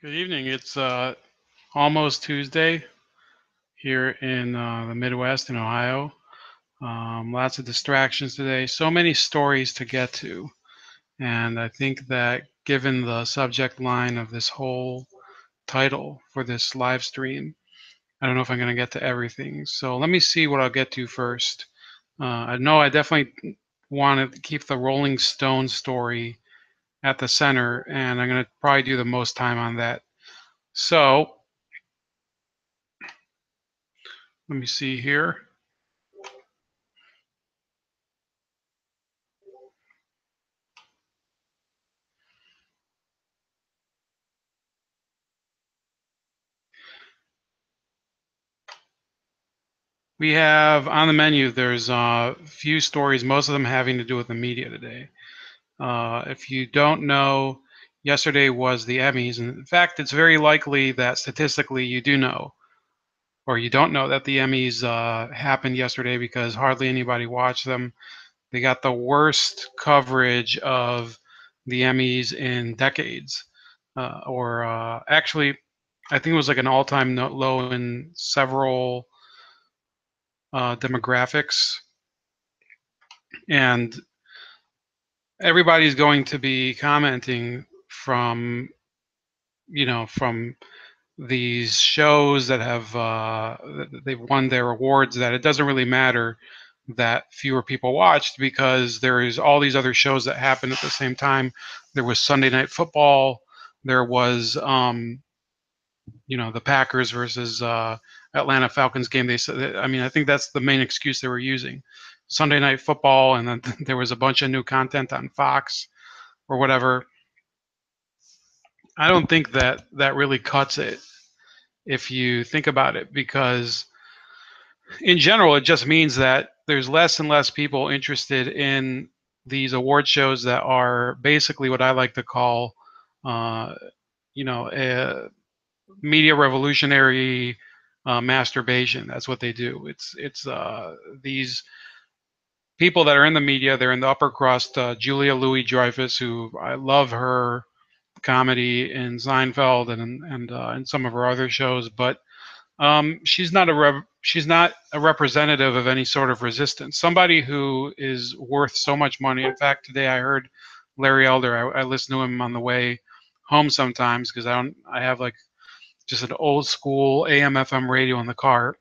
Good evening. It's almost Tuesday here in the Midwest in Ohio. Lots of distractions today. So many stories to get to. And I think that given the subject line of this whole title for this live stream, I don't know if I'm going to get to everything. So let me see what I'll get to first. I know I definitely want to keep the Rolling Stone story at the center, and I'm going to probably do the most time on that. So let me see here. We have on the menu, there's a few stories, most of them having to do with the media today. If you don't know, yesterday was the Emmys. And in fact, it's very likely that statistically you do know, or you don't know that the Emmys happened yesterday because hardly anybody watched them. They got the worst coverage of the Emmys in decades. Or actually, I think it was like an all-time low in several demographics. And everybody's going to be commenting from from these shows that have they've won their awards, that it doesn't really matter that fewer people watched because there is all these other shows that happened at the same time. There was Sunday Night Football. There was the Packers versus Atlanta Falcons game. They said, I mean, I think that's the main excuse they were using. Sunday Night Football, and then there was a bunch of new content on Fox or whatever. I don't think that that really cuts it if you think about it, because in general, it just means that there's less and less people interested in these award shows that are basically what I like to call, uh, a media revolutionary masturbation. That's what they do. It's these people that are in the media. They're in the upper crust. Julia Louis-Dreyfus, who I love her comedy in Seinfeld and in some of her other shows, but she's not a representative of any sort of resistance. Somebody who is worth so much money. In fact, today I heard Larry Elder. I listen to him on the way home sometimes because I have like just an old school AM FM radio in the car.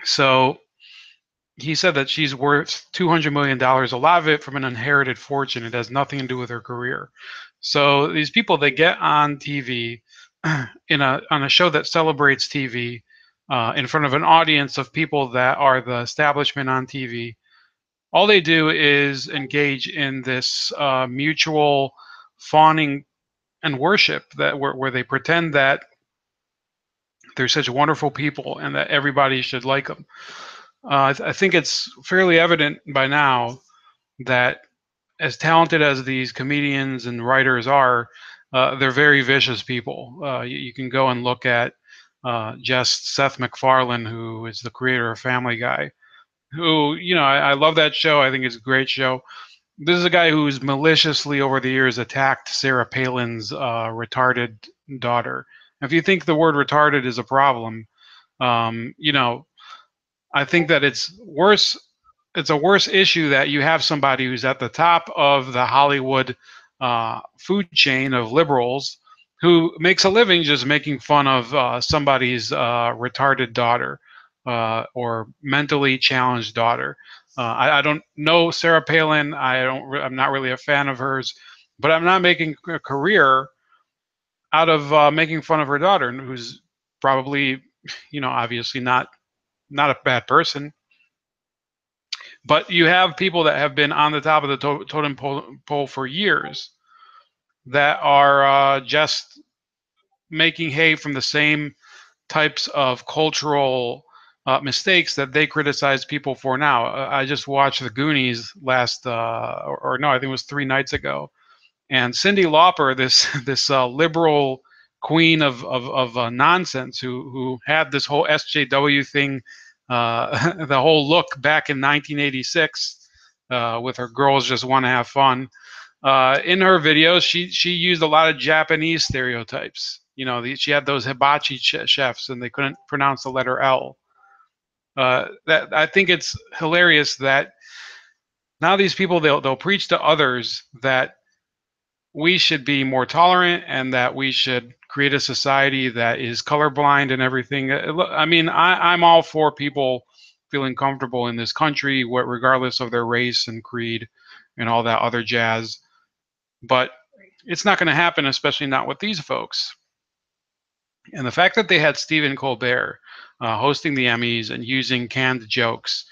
So he said that she's worth $200 million. A lot of it from an inherited fortune. It has nothing to do with her career. So these people, they get on TV on a show that celebrates TV in front of an audience of people that are the establishment on TV. All they do is engage in this mutual fawning and worship that where they pretend that they're such wonderful people and that everybody should like them. I think it's fairly evident by now that as talented as these comedians and writers are, they're very vicious people. You can go and look at just Seth MacFarlane, who is the creator of Family Guy, who, I love that show. I think it's a great show. This is a guy who's maliciously over the years attacked Sarah Palin's retarded daughter. If you think the word retarded is a problem, um, you know, I think that it's worse. It's a worse issue that you have somebody who's at the top of the Hollywood food chain of liberals who makes a living just making fun of somebody's retarded daughter or mentally challenged daughter. I don't know Sarah Palin. I'm not really a fan of hers, but I'm not making a career out of making fun of her daughter, who's probably, obviously not a bad person. But you have people that have been on the top of the totem pole for years that are just making hay from the same types of cultural mistakes that they criticize people for now. I just watched The Goonies last, or no, I think it was 3 nights ago, and Cyndi Lauper, this this liberal queen of nonsense, who had this whole SJW thing, the whole look back in 1986 with her girls just want to have fun. In her videos, she used a lot of Japanese stereotypes. She had those hibachi chefs, and they couldn't pronounce the letter L. That I think it's hilarious that now these people they'll preach to others that we should be more tolerant and that we should create a society that is colorblind and everything. I mean, I'm all for people feeling comfortable in this country, regardless of their race and creed and all that other jazz. But it's not going to happen, especially not with these folks. And the fact that they had Stephen Colbert hosting the Emmys and using canned jokes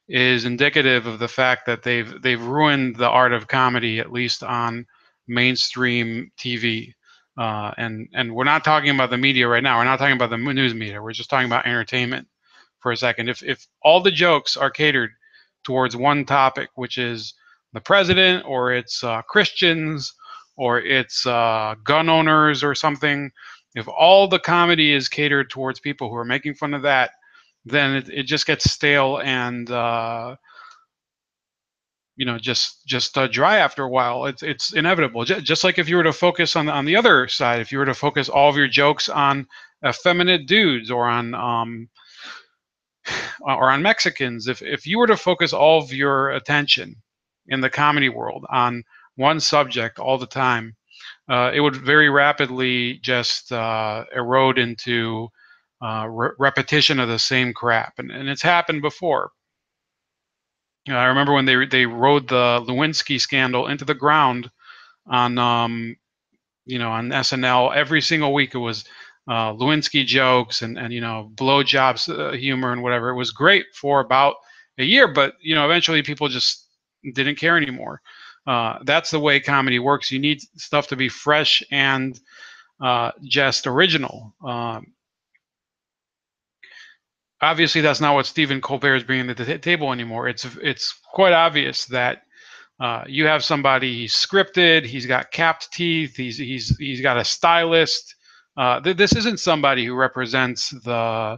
is indicative of the fact that they've ruined the art of comedy, at least on mainstream TV. And we're not talking about the media right now. We're not talking about the news media. We're just talking about entertainment for a second. If all the jokes are catered towards one topic, which is the president, or it's Christians, or it's gun owners or something, if all the comedy is catered towards people who are making fun of that, then it just gets stale and just dry after a while. It's inevitable. Just like if you were to focus on the other side, if you were to focus all of your jokes on effeminate dudes or on Mexicans, if you were to focus all of your attention in the comedy world on one subject all the time, it would very rapidly just erode into repetition of the same crap, and it's happened before. I remember when they rode the Lewinsky scandal into the ground on on SNL. Every single week it was Lewinsky jokes and blowjobs humor and whatever. It was great for about a year, but eventually people just didn't care anymore. That's the way comedy works. You need stuff to be fresh and just original. Obviously, that's not what Stephen Colbert is bringing to the table anymore. It's quite obvious that you have somebody, he's scripted, he's got capped teeth, he's got a stylist. This isn't somebody who represents the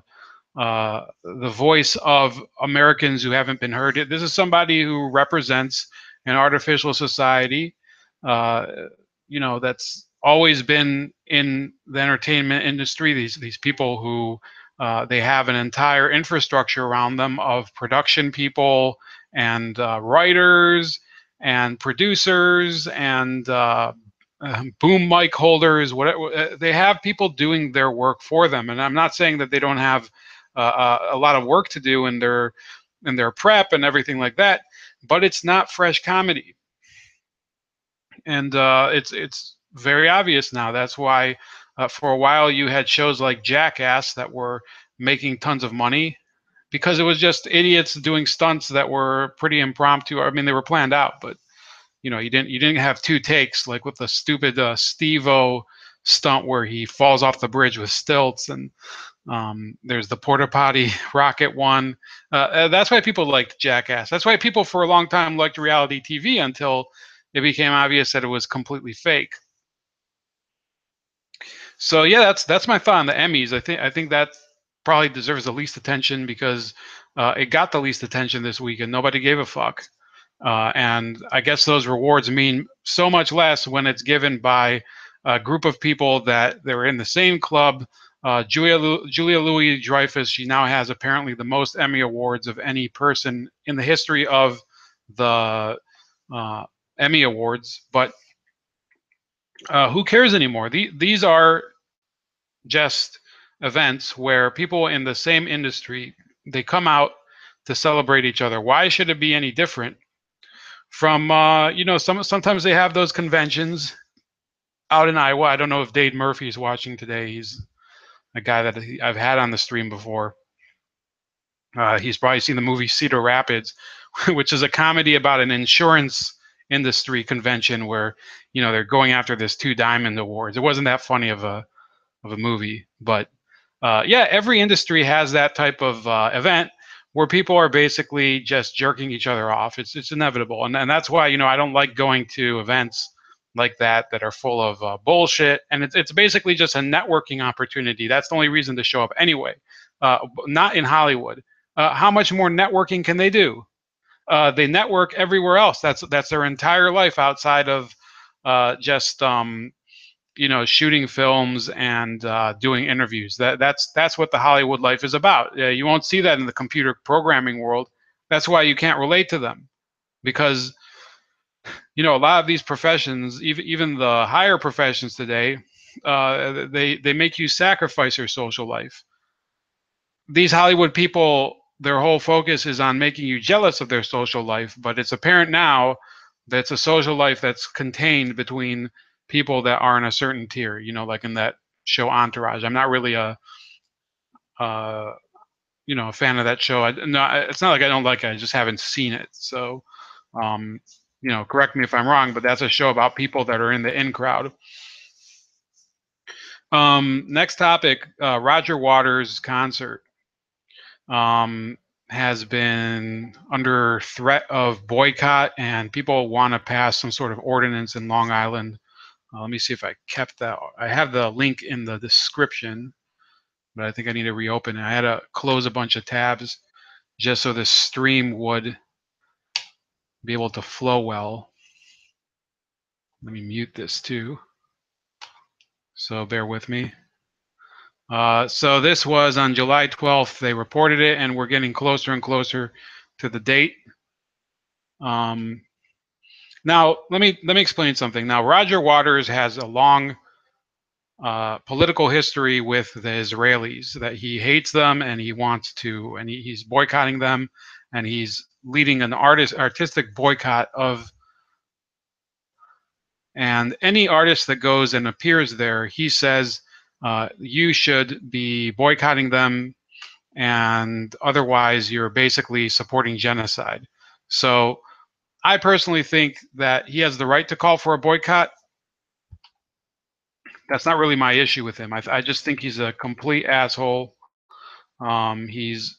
voice of Americans who haven't been heard. This is somebody who represents an artificial society, that's always been in the entertainment industry. These people who they have an entire infrastructure around them of production people and writers and producers and boom mic holders. Whatever, they have people doing their work for them. And I'm not saying that they don't have a lot of work to do in their prep and everything like that, but it's not fresh comedy. And it's very obvious now. That's why for a while you had shows like Jackass that were making tons of money because it was just idiots doing stunts that were pretty impromptu. I mean, they were planned out, but you didn't have two takes like with the stupid Steve-O stunt where he falls off the bridge with stilts, and there's the porta potty rocket one. That's why people liked Jackass. That's why people for a long time liked reality TV until it became obvious that it was completely fake. So yeah, that's my thought on the Emmys. I think that probably deserves the least attention because it got the least attention this week and nobody gave a fuck. And I guess those rewards mean so much less when it's given by a group of people that they were in the same club. Julia Louis-Dreyfus, she now has apparently the most Emmy awards of any person in the history of the Emmy awards. But who cares anymore? These are just events where people in the same industry, they come out to celebrate each other. Why should it be any different from sometimes they have those conventions out in Iowa. I don't know if Dave Murphy is watching today. He's a guy that I've had on the stream before. He's probably seen the movie Cedar Rapids, which is a comedy about an insurance industry convention where they're going after this 2 Diamond Awards. It wasn't that funny of a movie, but yeah, every industry has that type of event where people are basically just jerking each other off. It's inevitable, and that's why I don't like going to events like that are full of bullshit, and it's basically just a networking opportunity. That's the only reason to show up anyway. Not in Hollywood. How much more networking can they do? They network everywhere else. That's their entire life outside of just shooting films and doing interviews. That's what the Hollywood life is about. You won't see that in the computer programming world. That's why you can't relate to them, because a lot of these professions, even the higher professions today, they make you sacrifice your social life. These Hollywood people, their whole focus is on making you jealous of their social life, but it's apparent now that it's a social life that's contained between people that are in a certain tier, like in that show Entourage. I'm not really uh, a fan of that show. No, it's not like I don't like it, I just haven't seen it. So, um, correct me if I'm wrong, but that's a show about people that are in the in crowd. Next topic, Roger Waters' concert has been under threat of boycott, and people want to pass some sort of ordinance in Long Island. Let me see if I kept that. I have the link in the description, but I think I need to reopen it. I had to close a bunch of tabs just so the stream would be able to flow well. Let me mute this too. So bear with me. So this was on July 12th. They reported it, and we're getting closer and closer to the date. Now, let me explain something. Now, Roger Waters has a long political history with the Israelis, that he hates them and he wants to, and he's boycotting them, and he's leading an artistic boycott of. And any artist that goes and appears there, he says, you should be boycotting them, and otherwise you're basically supporting genocide. So I personally think that he has the right to call for a boycott. That's not really my issue with him. I just think he's a complete asshole. He's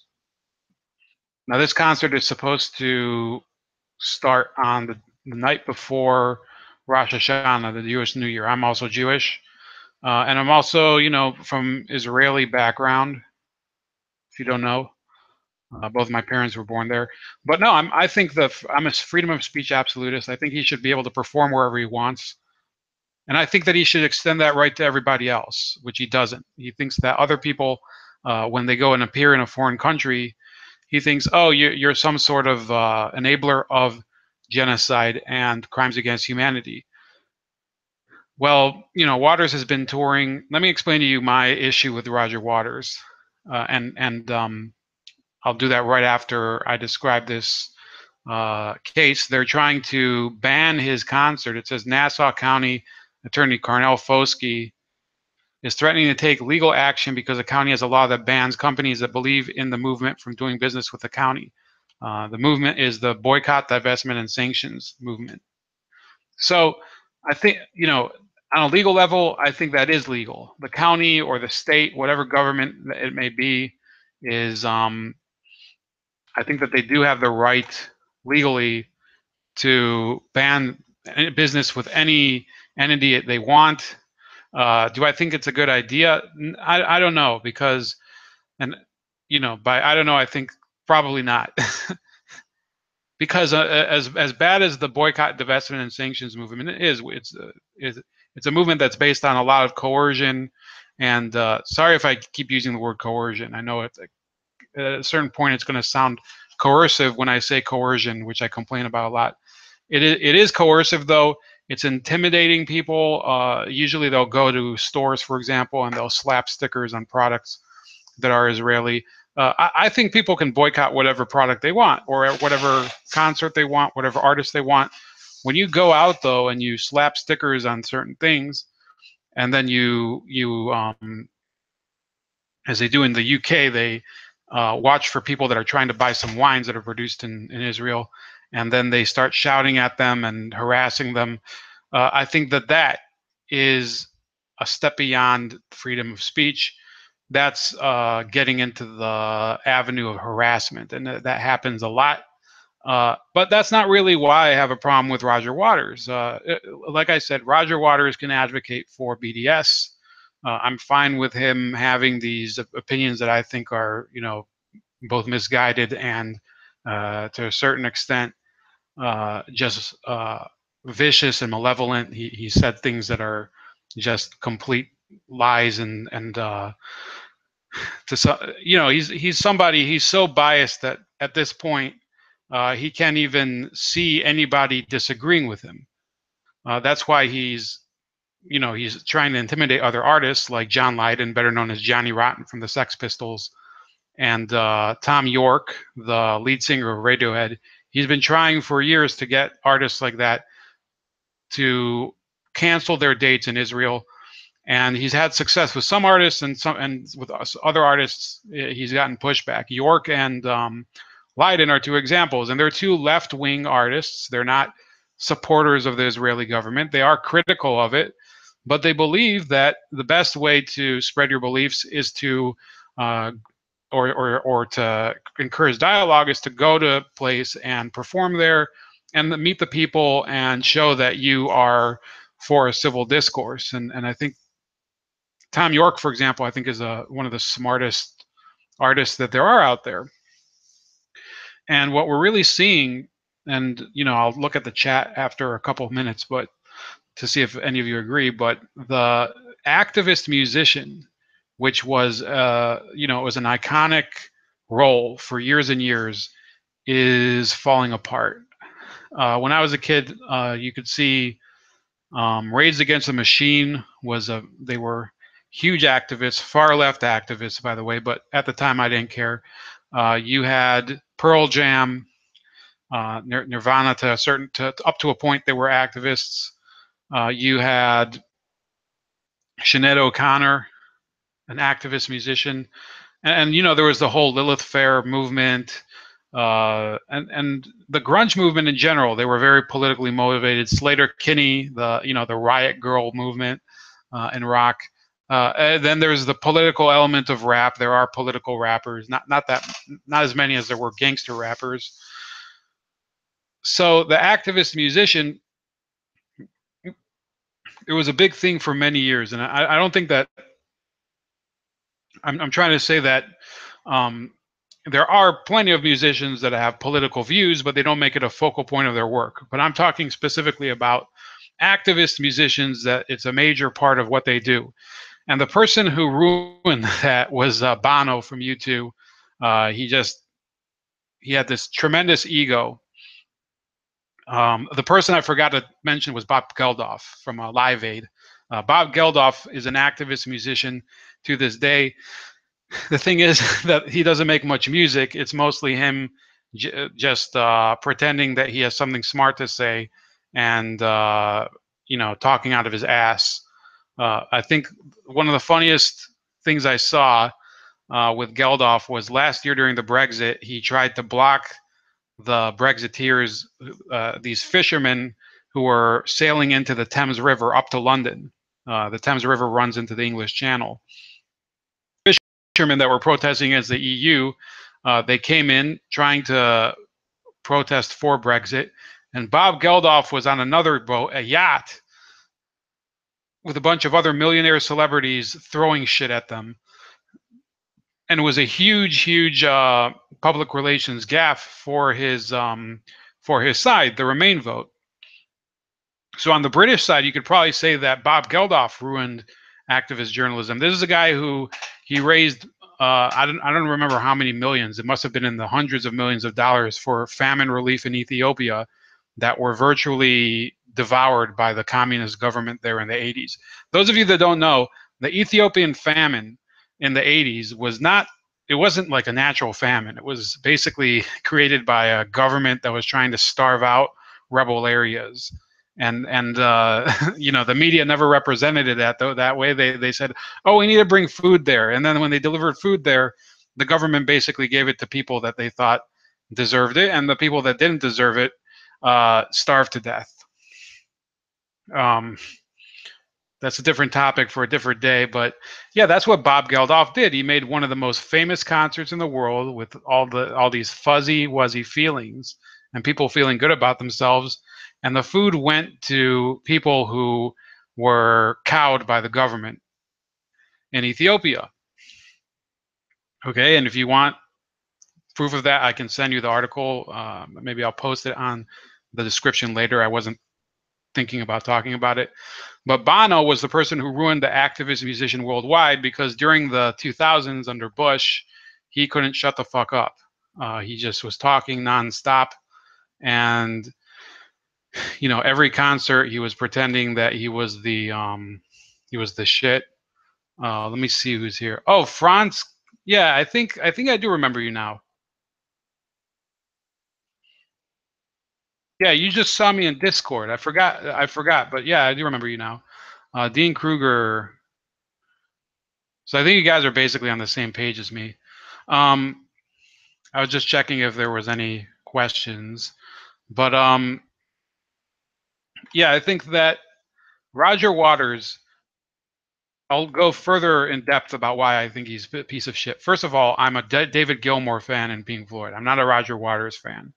Now this concert is supposed to start on the night before Rosh Hashanah, the Jewish New Year. I'm also Jewish, and I'm also, from Israeli background. If you don't know, both my parents were born there. But no, I think I'm a freedom of speech absolutist. I think he should be able to perform wherever he wants. And I think that he should extend that right to everybody else, which he doesn't. He thinks that other people, when they go and appear in a foreign country, he thinks, oh, you're some sort of enabler of genocide and crimes against humanity. Well, Waters has been touring. Let me explain to you my issue with Roger Waters, and I'll do that right after I describe this case. They're trying to ban his concert. It says Nassau County Attorney Carnell Foskey is threatening to take legal action because the county has a law that bans companies that believe in the movement from doing business with the county. The movement is the Boycott, Divestment, and Sanctions movement. So I think, on a legal level, I think that is legal. The county or the state, whatever government it may be, is, I think that they do have the right legally to ban business with any entity they want. Do I think it's a good idea? I don't know, because, and by I don't know, I think probably not. Because as bad as the boycott, divestment, and sanctions movement is, it's a movement that's based on a lot of coercion. And sorry if I keep using the word coercion. I know at a certain point it's going to sound coercive when I say coercion, which I complain about a lot. It is coercive, though. It's intimidating people. Usually they'll go to stores, for example, and they'll slap stickers on products that are Israeli. I think people can boycott whatever product they want, or whatever concert they want, whatever artist they want. When you go out, though, and you slap stickers on certain things, and then as they do in the UK, they watch for people that are trying to buy some wines that are produced in Israel, and then they start shouting at them and harassing them. I think that is a step beyond freedom of speech. That's getting into the avenue of harassment, and that happens a lot. But that's not really why I have a problem with Roger Waters. Like I said, Roger Waters can advocate for BDS. I'm fine with him having these opinions that I think are, both misguided and, to a certain extent, just vicious and malevolent. He said things that are just complete lies, and he's somebody, he's so biased that at this point he can't even see anybody disagreeing with him. That's why he's trying to intimidate other artists like John Lydon, better known as Johnny Rotten from the Sex Pistols, and Tom York, the lead singer of Radiohead. He's been trying for years to get artists like that to cancel their dates in Israel, and he's had success with some artists, and with other artists he's gotten pushback. York and Lydon are two examples, and they're two left-wing artists. They're not supporters of the Israeli government. They are critical of it, but they believe that the best way to spread your beliefs is to uh, or to encourage dialogue is to go to a place and perform there and meet the people and show that you are for a civil discourse. And I think Tom York, for example, I think is one of the smartest artists that there are out there. And what we're really seeing, and I'll look at the chat after a couple of minutes, but to see if any of you agree, but the activist musician, which was it was an iconic role for years and years, is falling apart. When I was a kid, you could see Rage Against the Machine they were huge activists, far left activists, by the way, but at the time I didn't care. You had Pearl Jam, Nirvana up to a point they were activists. You had Sinead O'Connor, an activist musician, and there was the whole Lilith Fair movement, and the grunge movement in general. They were very politically motivated. Slater Kinney, the Riot Girl movement in rock. And then there's the political element of rap. There are political rappers, not as many as there were gangster rappers. So the activist musician, it was a big thing for many years, and I don't think that I'm trying to say that there are plenty of musicians that have political views, but they don't make it a focal point of their work. But I'm talking specifically about activist musicians, that it's a major part of what they do. And the person who ruined that was Bono from U2. He had this tremendous ego. The person I forgot to mention was Bob Geldof from Live Aid. Bob Geldof is an activist musician to this day. The thing is that he doesn't make much music. It's mostly him just pretending that he has something smart to say and talking out of his ass. I think one of the funniest things I saw with Geldof was last year during the Brexit. He tried to block the Brexiteers, these fishermen who were sailing into the Thames River up to London. The Thames River runs into the English Channel. Fishermen that were protesting against the EU, they came in trying to protest for Brexit, and Bob Geldof was on another boat, a yacht, with a bunch of other millionaire celebrities throwing shit at them. And it was a huge public relations gaffe for his side, the Remain vote. So on the British side, you could probably say that Bob Geldof ruined activist journalism. This is a guy who he raised I don't remember how many millions. It must have been in the hundreds of millions of dollars for famine relief in Ethiopia that were virtually devoured by the communist government there in the 80s. Those of you that don't know, the Ethiopian famine in the 80s wasn't like a natural famine. It was basically created by a government that was trying to starve out rebel areas. And the media never represented it that way. They said, oh, we need to bring food there. And then when they delivered food there, the government basically gave it to people that they thought deserved it, and the people that didn't deserve it starved to death. That's a different topic for a different day, but yeah, that's what Bob Geldof did. He made one of the most famous concerts in the world with all these fuzzy, wuzzy feelings and people feeling good about themselves. And the food went to people who were cowed by the government in Ethiopia. Okay, and if you want proof of that, I can send you the article. Maybe I'll post it on the description later. I wasn't thinking about talking about it. But Bono was the person who ruined the activist musician worldwide, because during the 2000s under Bush, he couldn't shut the fuck up. He just was talking nonstop, and every concert he was pretending that he was the shit. Let me see who's here. Oh, Franz. Yeah, I think I do remember you now. Yeah, you just saw me in Discord. I forgot, but yeah, I do remember you now. Dean Kruger. So I think you guys are basically on the same page as me. Um, I was just checking if there was any questions, but yeah, I think that Roger Waters. I'll go further in depth about why I think he's a piece of shit. First of all, I'm a David Gilmour fan in Pink Floyd. I'm not a Roger Waters fan.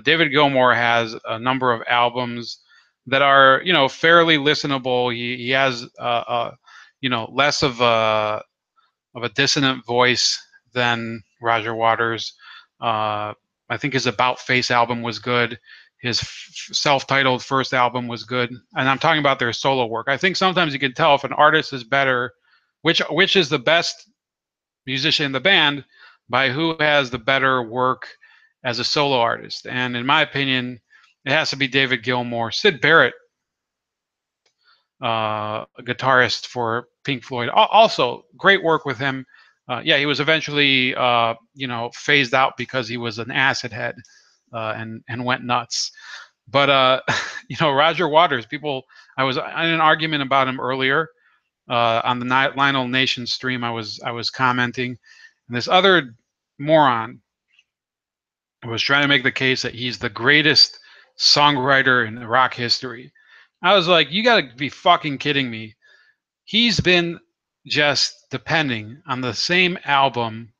David Gilmour has a number of albums that are, fairly listenable. He has, less of a dissonant voice than Roger Waters. I think his About Face album was good. His self-titled first album was good, and I'm talking about their solo work. I think sometimes you can tell if an artist is better, which is the best musician in the band, by who has the better work as a solo artist. And in my opinion, it has to be David Gilmour. Sid Barrett, a guitarist for Pink Floyd. Also, great work with him. Yeah, he was eventually, phased out because he was an acid head, and went nuts. But Roger Waters. I was in an argument about him earlier on the Lionel Nation stream. I was commenting, and this other moron was trying to make the case that he's the greatest songwriter in rock history. I was like, you got to be fucking kidding me. He's been just depending on the same album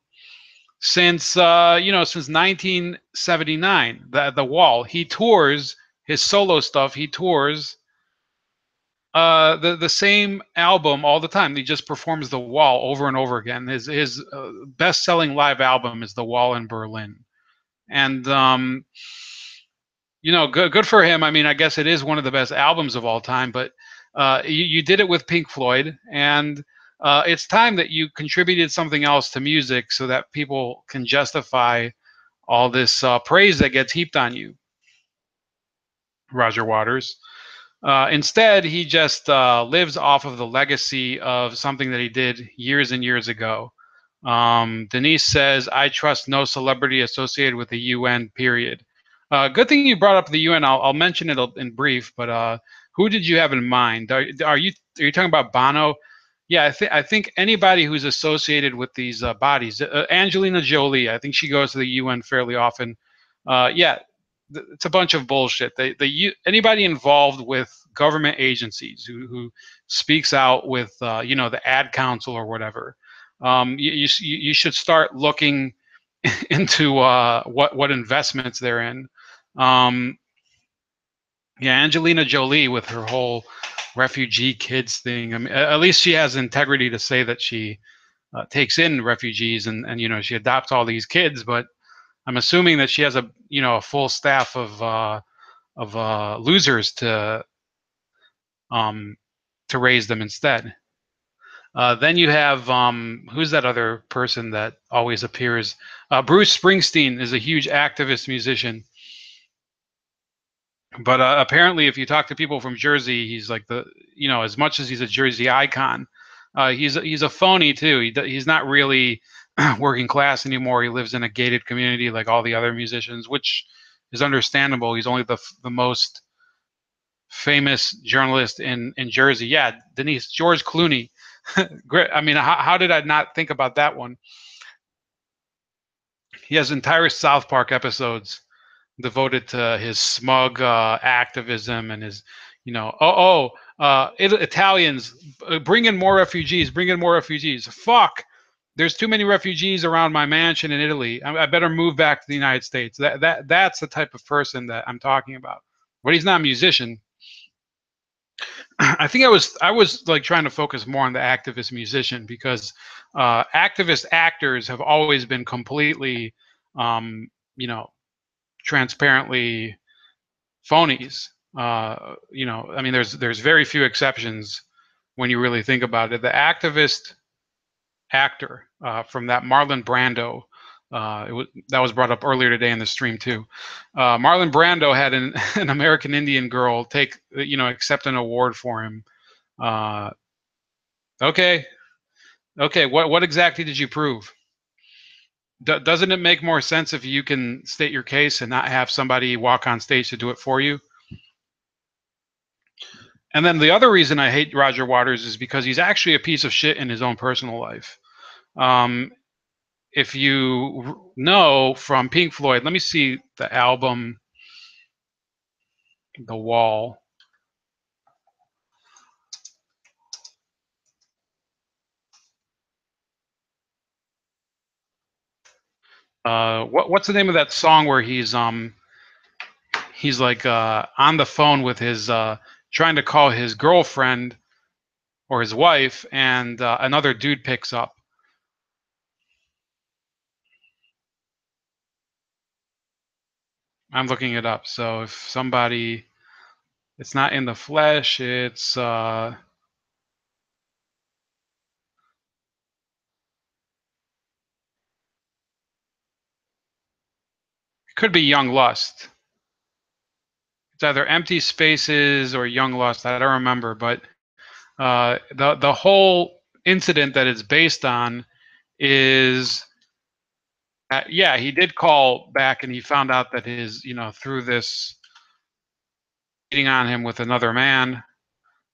since 1979. The Wall. He tours his solo stuff. He tours the same album all the time. He just performs The Wall over and over again. His best selling live album is The Wall in Berlin, and good for him. I mean, I guess it is one of the best albums of all time. But you did it with Pink Floyd, and it's time that you contributed something else to music so that people can justify all this praise that gets heaped on you, Roger Waters. Instead, he just lives off of the legacy of something that he did years and years ago. Denise says, I trust no celebrity associated with the UN, period. Good thing you brought up the UN. I'll mention it in brief, but who did you have in mind? Are you talking about Bono? Yeah, I think anybody who's associated with these bodies. Angelina Jolie, I think she goes to the UN fairly often. Yeah, it's a bunch of bullshit. Anybody involved with government agencies who speaks out with the ad council or whatever, you should start looking into what investments they're in. Um, yeah, Angelina Jolie with her whole refugee kids thing. I mean, at least she has integrity to say that she takes in refugees, and she adopts all these kids. But I'm assuming that she has a full staff of losers um, to raise them instead. Then you have who's that other person that always appears? Bruce Springsteen is a huge activist musician, but apparently, if you talk to people from Jersey, he's like as much as he's a Jersey icon, he's a phony too. He's not really working class anymore. He lives in a gated community like all the other musicians, which is understandable. He's only the most famous journalist in Jersey. Yeah, Denise, George Clooney. Great. I mean, how did I not think about that one? He has entire South Park episodes devoted to his smug activism and his, Italians, bring in more refugees, bring in more refugees. Fuck, there's too many refugees around my mansion in Italy. I better move back to the United States. That's the type of person that I'm talking about. But he's not a musician. I think I was like trying to focus more on the activist musician, because activist actors have always been completely, um, you know, transparently phonies. I mean, there's very few exceptions when you really think about it. The activist actor from that Marlon Brando. That was brought up earlier today in the stream too. Marlon Brando had an American Indian girl accept an award for him. Uh, okay, okay. What exactly did you prove? Doesn't it make more sense if you can state your case and not have somebody walk on stage to do it for you? And then the other reason I hate Roger Waters is because he's actually a piece of shit in his own personal life. Um, if you know from Pink Floyd, let me see the album, The Wall. What's the name of that song where he's like on the phone with his trying to call his girlfriend or his wife, and another dude picks up. I'm looking it up. So if somebody, it's not in the flesh, it's it could be Young Lust. It's either Empty Spaces or Young Lust. I don't remember, but the whole incident that it's based on is yeah, he did call back and he found out that his through this cheating on him with another man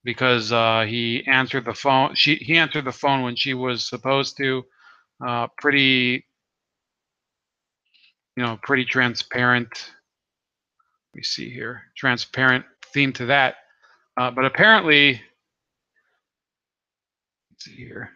because he answered the phone. He answered the phone when she was supposed to. Pretty pretty transparent. Let me see here, transparent theme to that. But apparently, let's see here.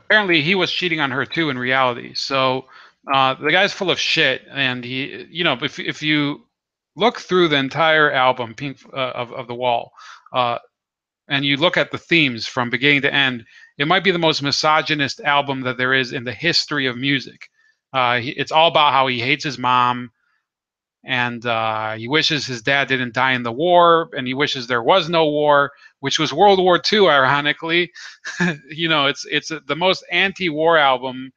Apparently he was cheating on her too in reality. So the guy's full of shit, and if you look through the entire album, Pink of the Wall, uh, and you look at the themes from beginning to end, it might be the most misogynist album that there is in the history of music. It's all about how he hates his mom, and he wishes his dad didn't die in the war, and he wishes there was no war, which was World War II, ironically. It's the most anti-war album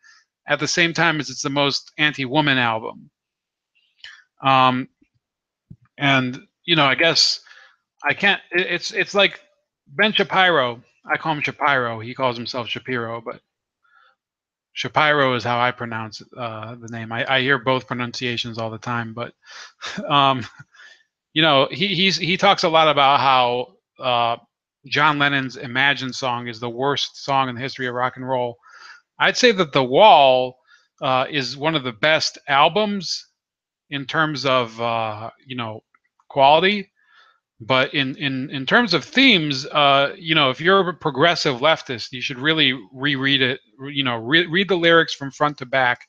at the same time as it's the most anti-woman album. Um, and I guess I can't. It's like Ben Shapiro. I call him Shapiro. He calls himself Shapiro, but Shapiro is how I pronounce the name. I hear both pronunciations all the time, but um, he talks a lot about how John Lennon's Imagine song is the worst song in the history of rock and roll. I'd say that The Wall is one of the best albums in terms of quality, but in terms of themes, if you're a progressive leftist, you should really reread it. Read the lyrics from front to back.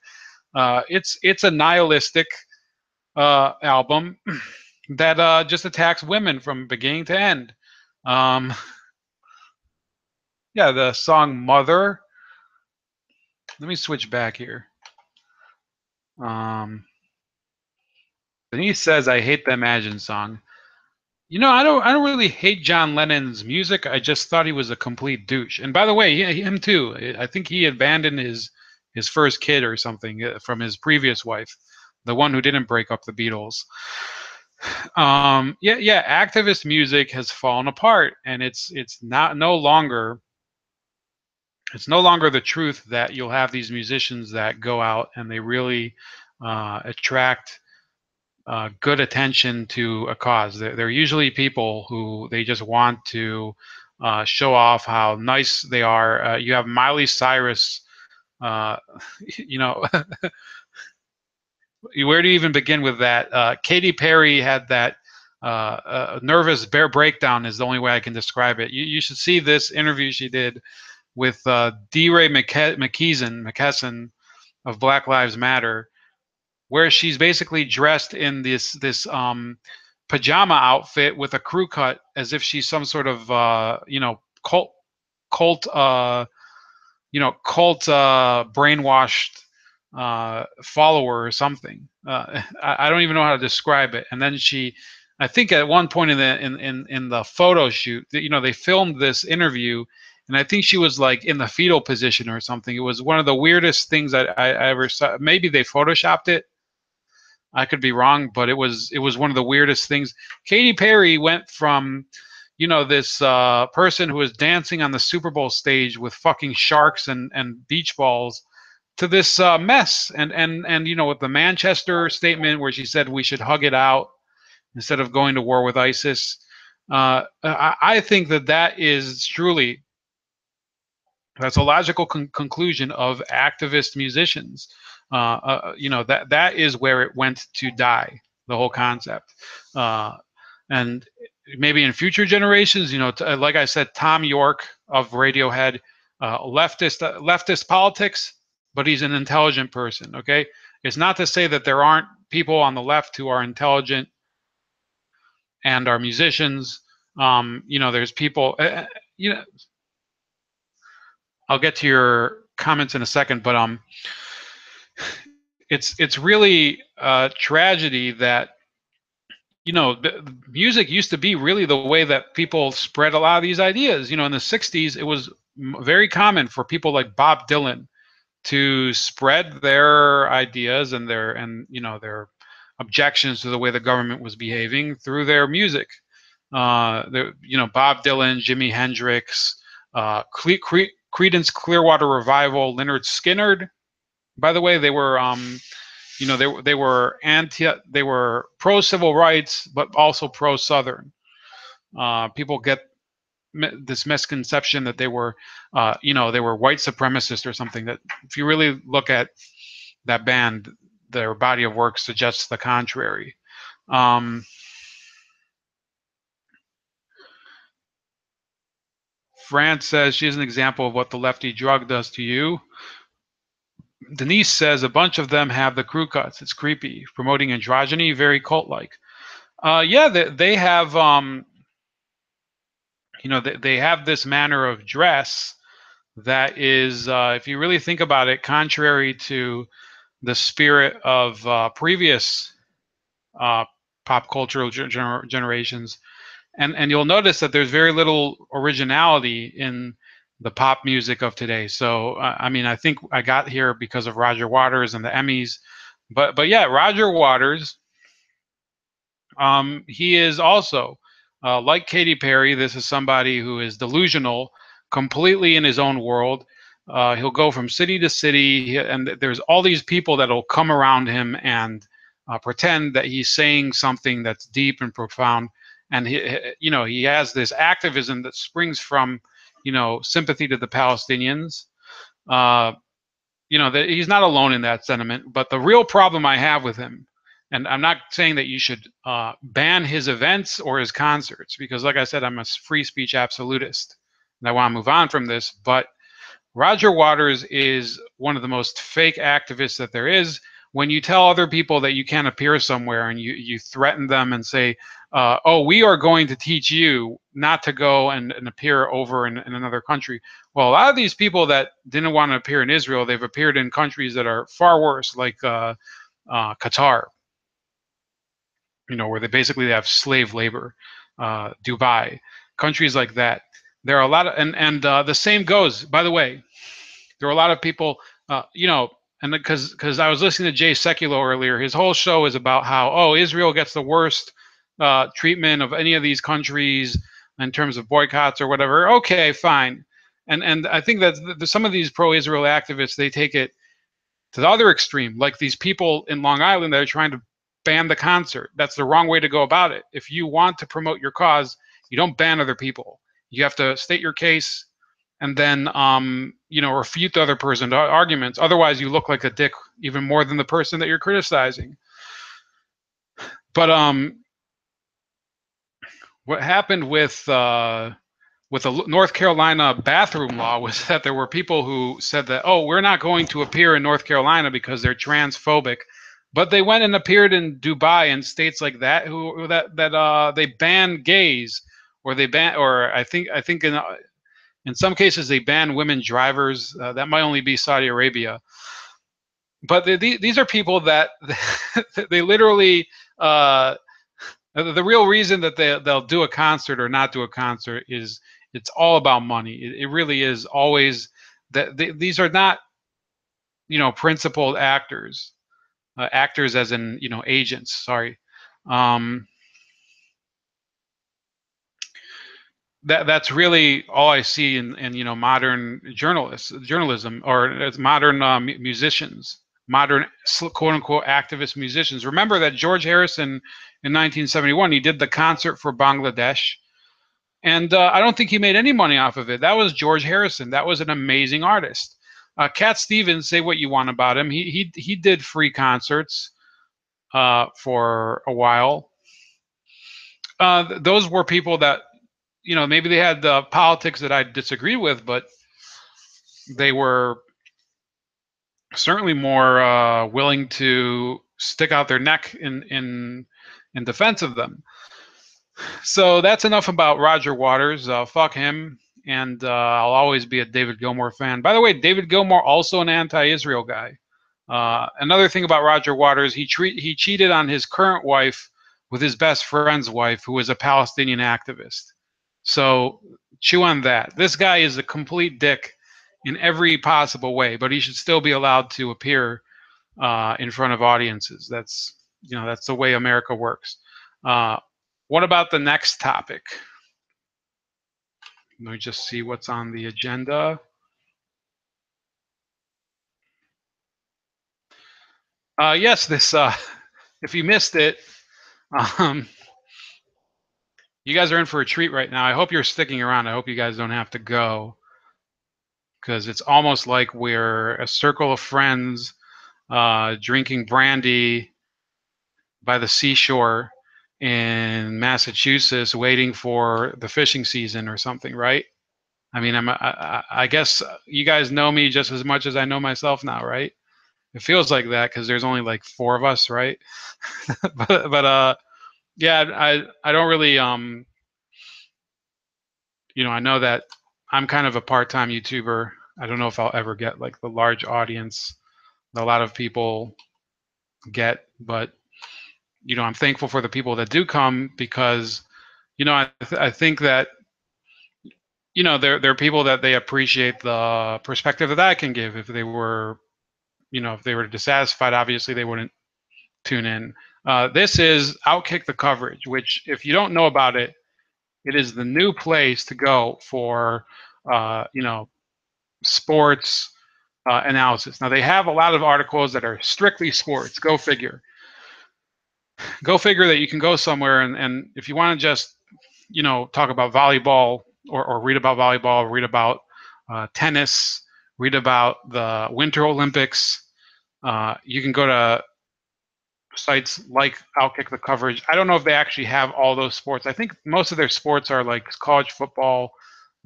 It's a nihilistic album that just attacks women from beginning to end. Um, yeah, the song "Mother." Let me switch back here. Um, and he says, "I hate the Imagine song." I don't really hate John Lennon's music. I just thought he was a complete douche. And by the way, him too. I think he abandoned his first kid or something from his previous wife, the one who didn't break up the Beatles. Yeah. Activist music has fallen apart, and it's not no longer it's no longer the truth that you'll have these musicians that go out and they really attract good attention to a cause. They're usually people who they just want to show off how nice they are. You have Miley Cyrus. Uh, you know, where do you even begin with that? Katy Perry had that nervous bear breakdown. Is the only way I can describe it. You should see this interview she did with D. Ray McKesson of Black Lives Matter, where she's basically dressed in this pajama outfit with a crew cut, as if she's some sort of cult cult brainwashed follower or something. I don't even know how to describe it. And then I think at one point in the photo shoot, they filmed this interview, and I think she was like in the fetal position or something. It was one of the weirdest things I ever saw. Maybe they photoshopped it. I could be wrong, but it was one of the weirdest things. Katy Perry went from this person who was dancing on the Super Bowl stage with fucking sharks and beach balls to this mess. And with the Manchester statement where she said we should hug it out instead of going to war with ISIS. I think that is truly, that's a logical conclusion of activist musicians. That is where it went to die, the whole concept. And maybe in future generations, like I said, Tom York of Radiohead, leftist politics, but he's an intelligent person. Okay, it's not to say that there aren't people on the left who are intelligent and are musicians. There's people. I'll get to your comments in a second, but it's really a tragedy that music used to be really the way that people spread a lot of these ideas. In the 60s, it was very common for people like Bob Dylan to spread their ideas and their objections to the way the government was behaving through their music. Bob Dylan, Jimi Hendrix, Creedence Clearwater Revival, Lynyrd Skynyrd. By the way, they were they were pro civil rights, but also pro Southern. People get this misconception that they were white supremacist or something. That if you really look at that band, their body of work suggests the contrary. France says she's an example of what the lefty drug does to you. Denise says a bunch of them have the crew cuts. It's creepy. Promoting androgyny, very cult-like. Yeah, they have. They have this manner of dress that is, if you really think about it, contrary to the spirit of previous pop cultural generations. And you'll notice that there's very little originality in the pop music of today. So I think I got here because of Roger Waters and the Emmys, but yeah, Roger Waters, he is also like Katy Perry. This is somebody who is delusional, completely in his own world. He'll go from city to city, and there's all these people that'll come around him and pretend that he's saying something that's deep and profound. And he has this activism that springs from, sympathy to the Palestinians. That he's not alone in that sentiment. But the real problem I have with him, and I'm not saying that you should ban his events or his concerts, because, like I said, I'm a free speech absolutist, and I want to move on from this. But Roger Waters is one of the most fake activists that there is. When you tell other people that you can't appear somewhere and you threaten them and say, oh, we are going to teach you not to go and appear over in another country. Well, a lot of these people that didn't want to appear in Israel, they've appeared in countries that are far worse, like Qatar, where they basically have slave labor, Dubai, countries like that. There are a lot of, and the same goes, by the way, there are a lot of people, and because I was listening to Jay Sekulow earlier, his whole show is about how, Israel gets the worst treatment of any of these countries in terms of boycotts or whatever. Okay, fine. And I think that some of these pro-Israel activists, they take it to the other extreme, like these people in Long Island that are trying to ban the concert. That's the wrong way to go about it. If you want to promote your cause, you don't ban other people. You have to state your case and then refute the other person's arguments. Otherwise, you look like a dick even more than the person that you're criticizing. But what happened with the North Carolina bathroom law was that there were people who said that, we're not going to appear in North Carolina because they're transphobic, but they went and appeared in Dubai and states like that that they ban gays, or they ban, or I think In some cases, they ban women drivers. That might only be Saudi Arabia. But these are people that they literally, the real reason that they'll do a concert or not do a concert is it's all about money. It really is always that these are not, principled actors, actors as in, agents. Sorry. Um, that's really all I see in modern journalism, or as modern musicians, modern quote unquote activist musicians. Remember that George Harrison in 1971, he did the concert for Bangladesh, and I don't think he made any money off of it. That was George Harrison. That was an amazing artist. Cat Stevens, say what you want about him. He did free concerts for a while. Those were people that, maybe they had politics that I disagree with, but they were certainly more willing to stick out their neck in defense of them. So that's enough about Roger Waters. Fuck him, and I'll always be a David Gilmour fan. By the way, David Gilmour also an anti-Israel guy. Another thing about Roger Waters, he cheated on his current wife with his best friend's wife, who was a Palestinian activist. So chew on that. This guy is a complete dick in every possible way, but he should still be allowed to appear in front of audiences. That's the way America works. What about the next topic? Let me just see what's on the agenda. Yes, this. If you missed it, um, you guys are in for a treat right now. I hope you're sticking around. I hope you guys don't have to go, because it's almost like we're a circle of friends drinking brandy by the seashore in Massachusetts, waiting for the fishing season or something, right? I mean, I guess you guys know me just as much as I know myself now, right? It feels like that because there's only like four of us, right? but yeah, I don't really I know that I'm kind of a part-time YouTuber. I don't know if I'll ever get like the large audience that a lot of people get, but I'm thankful for the people that do come, because I think that they're people that they appreciate the perspective that I can give. If they were dissatisfied, obviously they wouldn't tune in. This is Outkick the Coverage, which, if you don't know about it, it is the new place to go for sports analysis. Now, they have a lot of articles that are strictly sports. Go figure. Go figure that you can go somewhere, and if you want to just talk about volleyball, or read about volleyball, read about tennis, read about the Winter Olympics, you can go to sites like Outkick the Coverage. I don't know if they actually have all those sports. I think most of their sports are like college football,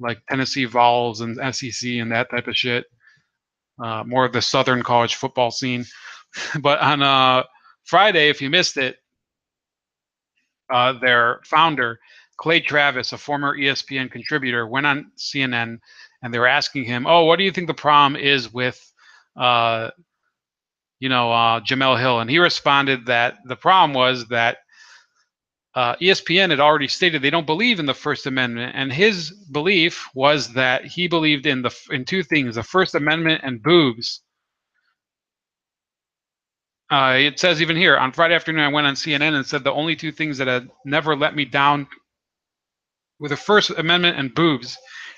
like Tennessee Vols and SEC and that type of shit. More of the Southern college football scene. But on Friday, if you missed it, their founder, Clay Travis, a former ESPN contributor, went on CNN, and they were asking him, "Oh, what do you think the problem is with, uh, Jamel Hill?" And he responded that the problem was that ESPN had already stated they don't believe in the First Amendment, and his belief was that he believed in two things: the First Amendment and boobs. It says even here, on Friday afternoon, I went on CNN and said the only two things that had never let me down were the First Amendment and boobs.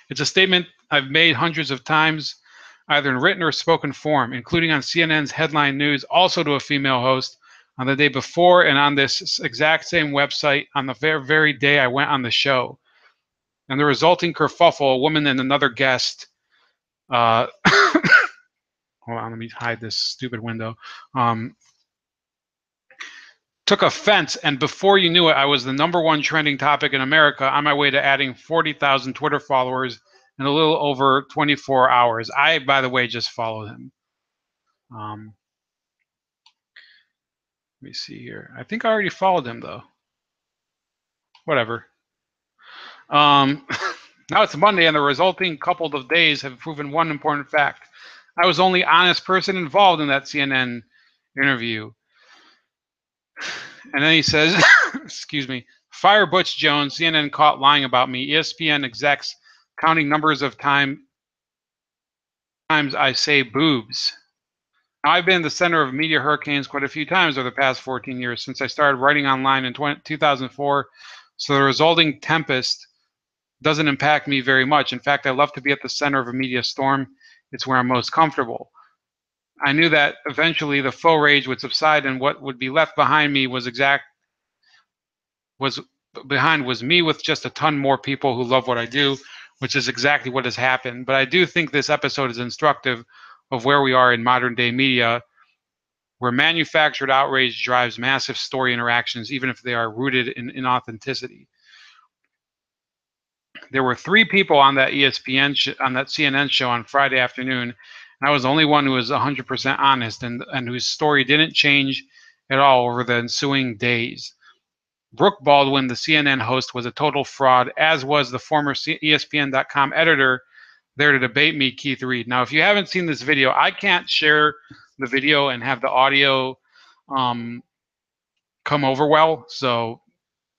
It's a statement I've made hundreds of times, either in written or spoken form, including on CNN's headline news, also to a female host, on the day before, and on this exact same website on the very day I went on the show. And the resulting kerfuffle, a woman and another guest, hold on, let me hide this stupid window, took offense, and before you knew it, I was the #1 trending topic in America, on my way to adding 40,000 Twitter followers in a little over 24 hours. I, by the way, just followed him. Let me see here. I think I already followed him, though. Whatever. Now it's Monday, and the resulting couple of days have proven one important fact. I was the only honest person involved in that CNN interview. And then he says, excuse me, fire Butch Jones, CNN caught lying about me, ESPN execs counting numbers of times I say boobs. Now, I've been the center of media hurricanes quite a few times over the past 14 years since I started writing online in 2004, so the resulting tempest doesn't impact me very much. In fact, I love to be at the center of a media storm. It's where I'm most comfortable. I knew that eventually the faux rage would subside, and what would be left behind me was me with just a ton more people who love what I do, which is exactly what has happened. But I do think this episode is instructive of where we are in modern day media, where manufactured outrage drives massive story interactions, even if they are rooted in inauthenticity. There were 3 people on that on that CNN show on Friday afternoon, and I was the only one who was 100% honest and whose story didn't change at all over the ensuing days. Brooke Baldwin, the CNN host, was a total fraud, as was the former ESPN.com editor there to debate me, Keith Reed. Now, if you haven't seen this video, I can't share the video and have the audio come over well, so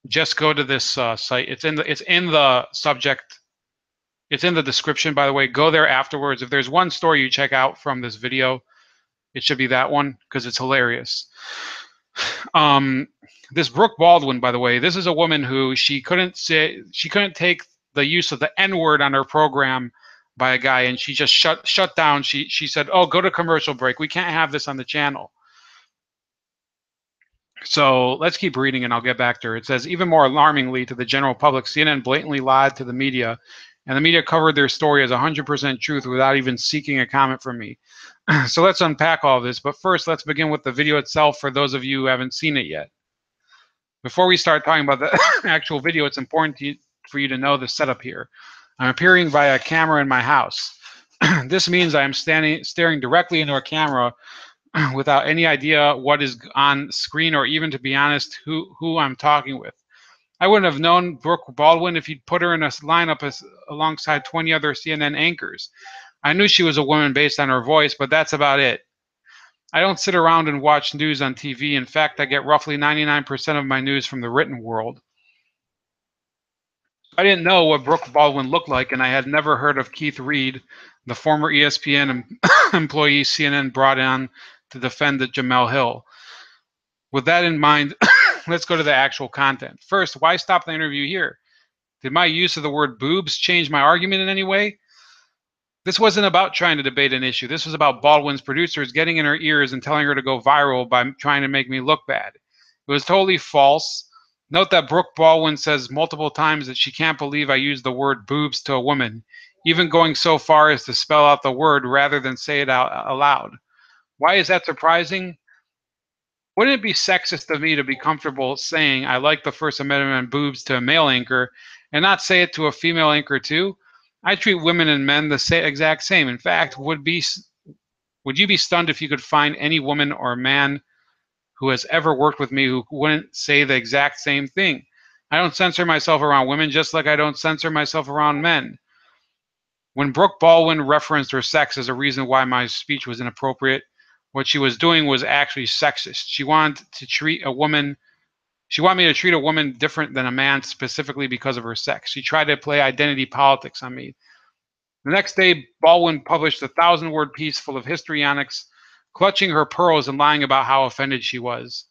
just go to this site. It's in the subject. It's in the description, by the way. Go there afterwards. If there's one story you check out from this video, it should be that one because it's hilarious. This Brooke Baldwin, by the way, this is a woman who she couldn't take the use of the N-word on her program by a guy, and she just shut down. She said, "Oh, go to commercial break. We can't have this on the channel." So let's keep reading, and I'll get back to her. It says, even more alarmingly to the general public, CNN blatantly lied to the media, and the media covered their story as 100% truth without even seeking a comment from me. So let's unpack all this. But first, let's begin with the video itself for those of you who haven't seen it yet. Before we start talking about the actual video, it's important for you to know the setup here. I'm appearing via a camera in my house. This means I am staring directly into a camera without any idea what is on screen, or even, to be honest, who I'm talking with. I wouldn't have known Brooke Baldwin if you'd put her in a lineup alongside 20 other CNN anchors. I knew she was a woman based on her voice, but that's about it. I don't sit around and watch news on TV. In fact, I get roughly 99% of my news from the written world. I didn't know what Brooke Baldwin looked like, and I had never heard of Keith Reed, the former ESPN employee CNN brought on to defend Jamel Hill. With that in mind, let's go to the actual content. First, why stop the interview here? Did my use of the word boobs change my argument in any way? This wasn't about trying to debate an issue. This was about Baldwin's producers getting in her ears and telling her to go viral by trying to make me look bad. It was totally false. Note that Brooke Baldwin says multiple times that she can't believe I used the word boobs to a woman, even going so far as to spell out the word rather than say it out aloud. Why is that surprising? Wouldn't it be sexist of me to be comfortable saying I like the First Amendment boobs to a male anchor and not say it to a female anchor too? I treat women and men the exact same. In fact, would you be stunned if you could find any woman or man who has ever worked with me who wouldn't say the exact same thing? I don't censor myself around women, just like I don't censor myself around men. When Brooke Baldwin referenced her sex as a reason why my speech was inappropriate, what she was doing was actually sexist. She wanted me to treat a woman different than a man specifically because of her sex. She tried to play identity politics on me. The next day, Baldwin published a 1,000-word piece full of histrionics, clutching her pearls and lying about how offended she was.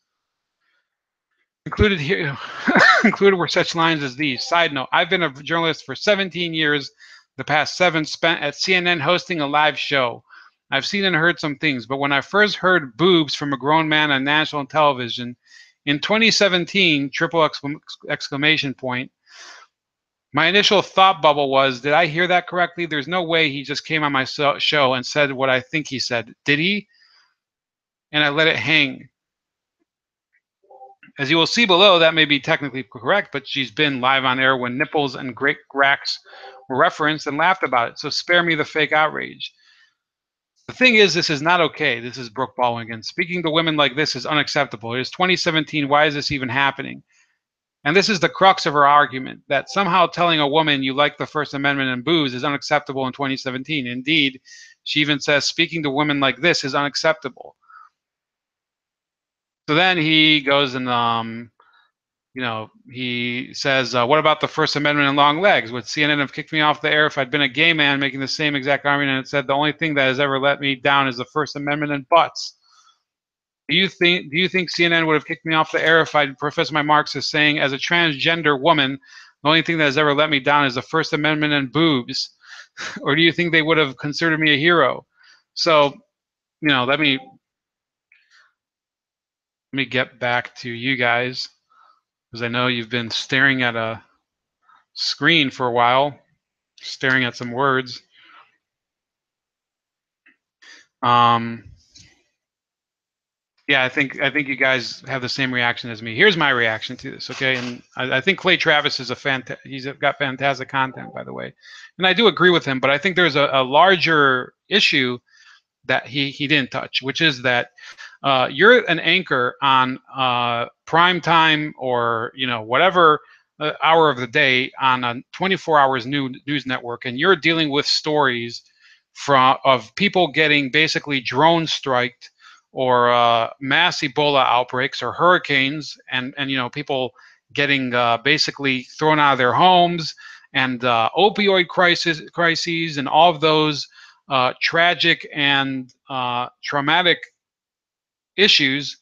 Included were such lines as these. Side note, I've been a journalist for 17 years, the past 7 spent at CNN hosting a live show. I've seen and heard some things, but when I first heard boobs from a grown man on national television in 2017, triple exclamation point, my initial thought bubble was, did I hear that correctly? There's no way he just came on my show and said what I think he said. Did he? And I let it hang. As you will see below, that may be technically correct, but she's been live on air when nipples and great racks were referenced and laughed about it, so spare me the fake outrage. The thing is, this is not okay. This is Brooke Baldwin again. Speaking to women like this is unacceptable. It is 2017. Why is this even happening? And this is the crux of her argument, that somehow telling a woman you like the First Amendment and booze is unacceptable in 2017. Indeed, she even says speaking to women like this is unacceptable. So then he goes and he says, what about the First Amendment and long legs? Would CNN have kicked me off the air if I'd been a gay man making the same exact argument and said the only thing that has ever let me down is the First Amendment and butts? Do you think CNN would have kicked me off the air if I'd professed my marks as saying, as a transgender woman, the only thing that has ever let me down is the First Amendment and boobs? Or do you think they would have considered me a hero? So, let me get back to you guys, because I know you've been staring at a screen for a while, staring at some words. Yeah, I think you guys have the same reaction as me. Here's my reaction to this, okay? And I think Clay Travis is he's got fantastic content, by the way, and I do agree with him. But I think there's a larger issue that he didn't touch, which is that you're an anchor on prime time, or whatever hour of the day on a 24 hours news network, and you're dealing with stories of people getting basically drone striked, or mass Ebola outbreaks, or hurricanes, and people getting basically thrown out of their homes, and opioid crises, and all of those tragic and traumatic issues.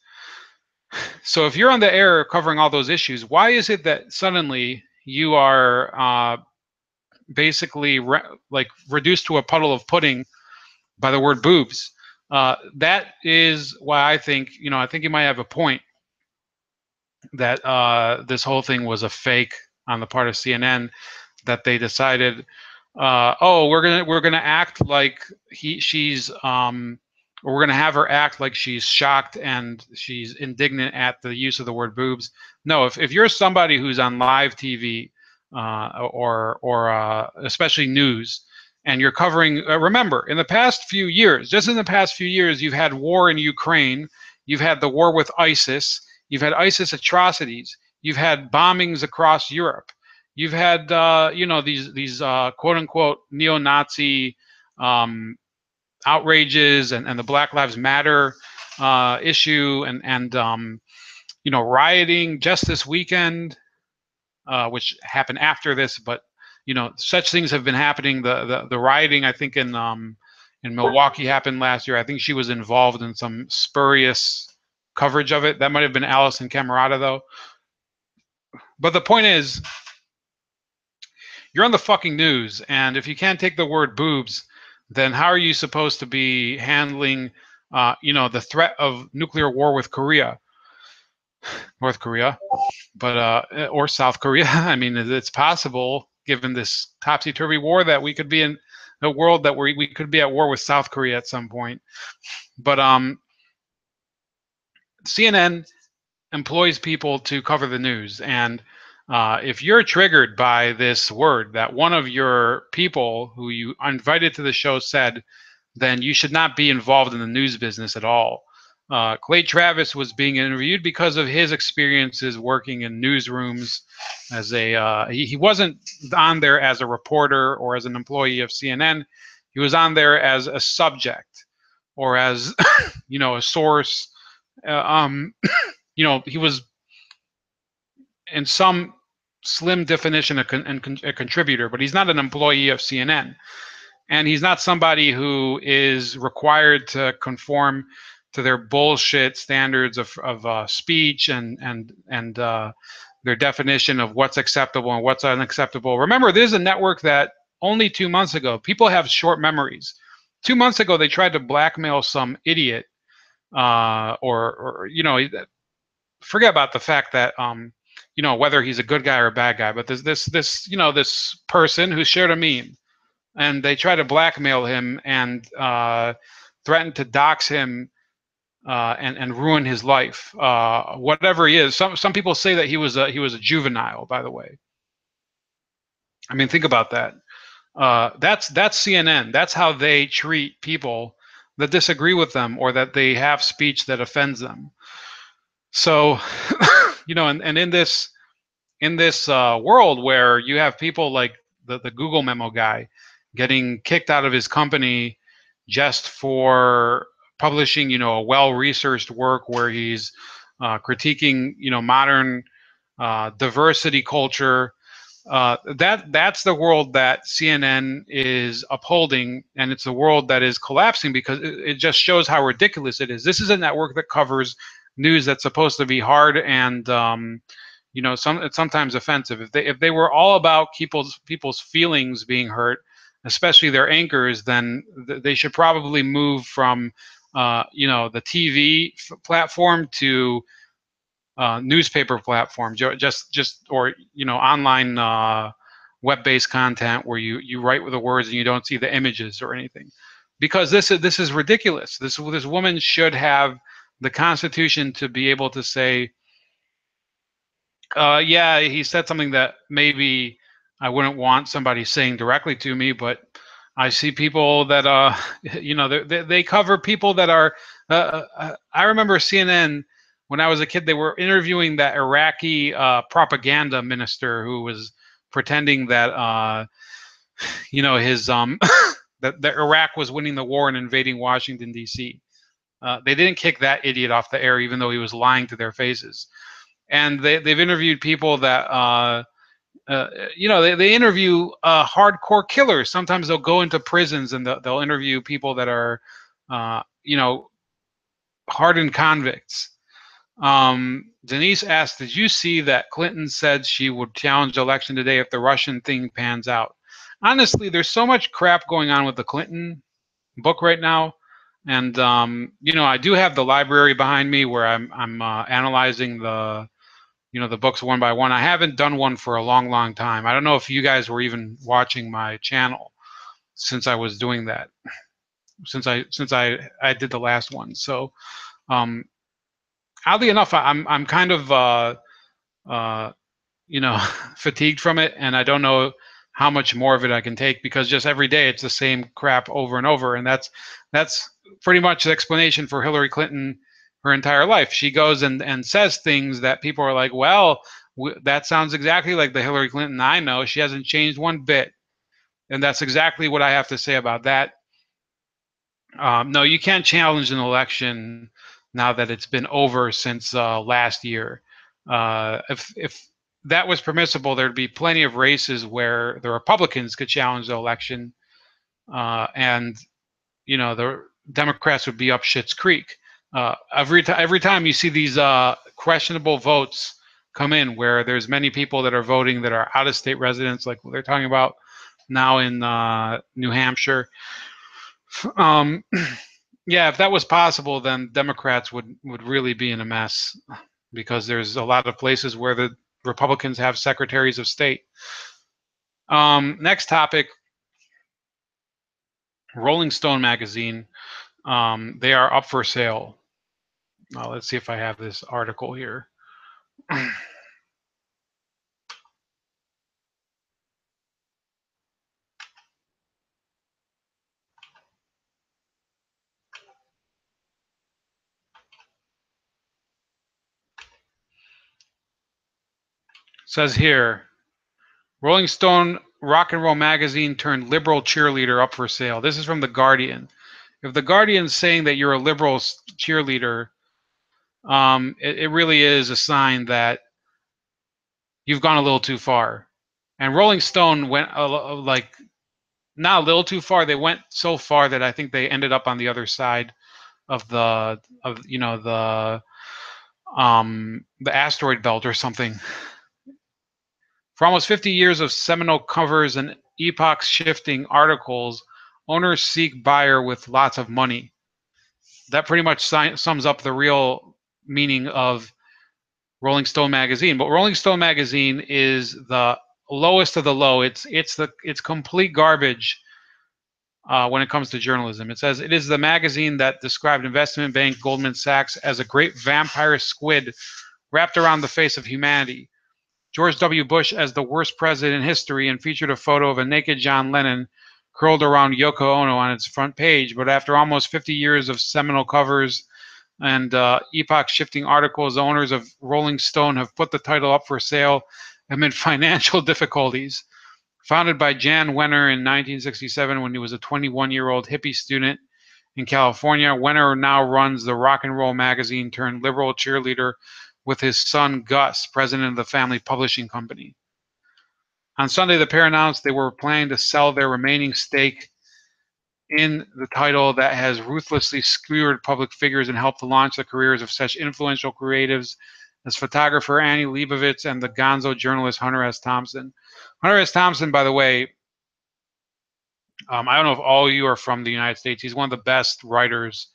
So if you're on the air covering all those issues, why is it that suddenly you are basically reduced to a puddle of pudding by the word boobs? That is why I think you might have a point, that this whole thing was a fake on the part of CNN, that they decided, oh, we're gonna act like she's or we're gonna have her act like she's shocked and she's indignant at the use of the word boobs. No, if you're somebody who's on live TV, or especially news, and you're covering, remember, in the past few years, just in the past few years, you've had war in Ukraine, you've had the war with ISIS, you've had ISIS atrocities, you've had bombings across Europe, you've had these quote unquote neo-Nazi outrages, and the Black Lives Matter issue, and rioting just this weekend, which happened after this, but such things have been happening. The rioting, I think, in Milwaukee happened last year. I think she was involved in some spurious coverage of it. That might have been Allison Camerata, though. But the point is, you're on the fucking news, and if you can't take the word boobs, then how are you supposed to be handling, the threat of nuclear war with North Korea, but or South Korea? I mean, it's possible, given this topsy-turvy war, that we could be in a world that we could be at war with South Korea at some point. But CNN employs people to cover the news, and if you're triggered by this word that one of your people who you invited to the show said, then you should not be involved in the news business at all. Clay Travis was being interviewed because of his experiences working in newsrooms as he wasn't on there as a reporter or as an employee of CNN. He was on there as a subject, or as a source. He was, in some slim definition, a contributor, but he's not an employee of CNN. And he's not somebody who is required to conform to their bullshit standards of speech, and their definition of what's acceptable and what's unacceptable. Remember, there's a network that only 2 months ago, people have short memories. 2 months ago, they tried to blackmail some idiot, or forget about the fact that whether he's a good guy or a bad guy, but there's this person who shared a meme, and they try to blackmail him and threaten to dox him, and ruin his life, whatever he is. Some people say that he was a juvenile, by the way. I mean, think about that. That's CNN. That's how they treat people that disagree with them, or that they have speech that offends them. So, and in this in this world where you have people like the Google memo guy getting kicked out of his company just for publishing, a well-researched work where he's critiquing, modern diversity culture. That's the world that CNN is upholding, and it's a world that is collapsing because it just shows how ridiculous it is. This is a network that covers news that's supposed to be hard and it's sometimes offensive. If they were all about people's feelings being hurt, especially their anchors, then they should probably move from the TV platform to newspaper platform, just or online web-based content where you write with the words and you don't see the images or anything, because this is ridiculous. This woman should have the Constitution to be able to say, yeah, he said something that maybe I wouldn't want somebody saying directly to me, but I see people that they cover people that are. I remember CNN when I was a kid. They were interviewing that Iraqi propaganda minister who was pretending that his that Iraq was winning the war and invading Washington D.C. They didn't kick that idiot off the air, even though he was lying to their faces. And they've interviewed people that they interview hardcore killers. Sometimes they'll go into prisons and they'll interview people that are hardened convicts. Denise asked, did you see that Clinton said she would challenge the election today if the Russian thing pans out? Honestly, there's so much crap going on with the Clinton book right now. And I do have the library behind me where I'm analyzing the books one by one. I haven't done one for a long time. I don't know if you guys were even watching my channel since I was doing that, since I did the last one. So oddly enough, I'm kind of fatigued from it, and I don't know how much more of it I can take, because just every day it's the same crap over and over. And that's pretty much the explanation for Hillary Clinton her entire life. She goes and says things that people are like, well, that sounds exactly like the Hillary Clinton I know. She hasn't changed one bit. And that's exactly what I have to say about that. No, you can't challenge an election now that it's been over since last year. If that was permissible, there'd be plenty of races where the Republicans could challenge the election, and the Democrats would be up Schitt's Creek. Every time you see these questionable votes come in, where there's many people that are voting that are out-of-state residents, like they're talking about now in New Hampshire. Yeah, if that was possible, then Democrats would really be in a mess, because there's a lot of places where the Republicans have secretaries of state. Next topic, Rolling Stone magazine. They are up for sale. Let's see if I have this article here. Says here, Rolling Stone rock and roll magazine turned liberal cheerleader up for sale. This is from The Guardian. If The Guardian's saying that you're a liberal cheerleader, it really is a sign that you've gone a little too far. And Rolling Stone went not a little too far. They went so far that I think they ended up on the other side of the asteroid belt or something. For almost 50 years of seminal covers and epoch-shifting articles, owners seek buyer with lots of money. That pretty much sums up the real meaning of Rolling Stone magazine. But Rolling Stone magazine is the lowest of the low. It's complete garbage when it comes to journalism. It says it is the magazine that described investment bank Goldman Sachs as a great vampire squid wrapped around the face of humanity. George W. Bush as the worst president in history, and featured a photo of a naked John Lennon curled around Yoko Ono on its front page. But after almost 50 years of seminal covers and epoch-shifting articles, the owners of Rolling Stone have put the title up for sale amid financial difficulties. Founded by Jan Wenner in 1967 when he was a 21-year-old hippie student in California, Wenner now runs the rock and roll magazine turned liberal cheerleader with his son Gus, president of the family publishing company. On Sunday, the pair announced they were planning to sell their remaining stake in the title that has ruthlessly skewered public figures and helped to launch the careers of such influential creatives as photographer Annie Leibovitz and the gonzo journalist Hunter S. Thompson. Hunter S. Thompson, by the way, I don't know if all of you are from the United States. He's one of the best writers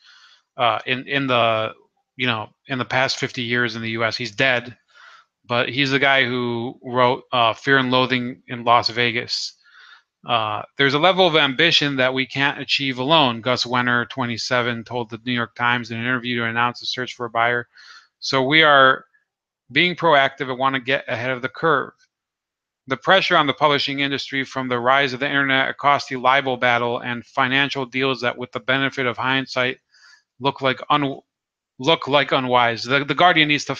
in the in the past 50 years in the U.S. He's dead, but he's the guy who wrote Fear and Loathing in Las Vegas. There's a level of ambition that we can't achieve alone, Gus Wenner, 27, told the New York Times in an interview to announce a search for a buyer. So we are being proactive and want to get ahead of the curve. The pressure on the publishing industry from the rise of the internet, a costly libel battle, and financial deals that, with the benefit of hindsight, look like unwise. The Guardian needs to,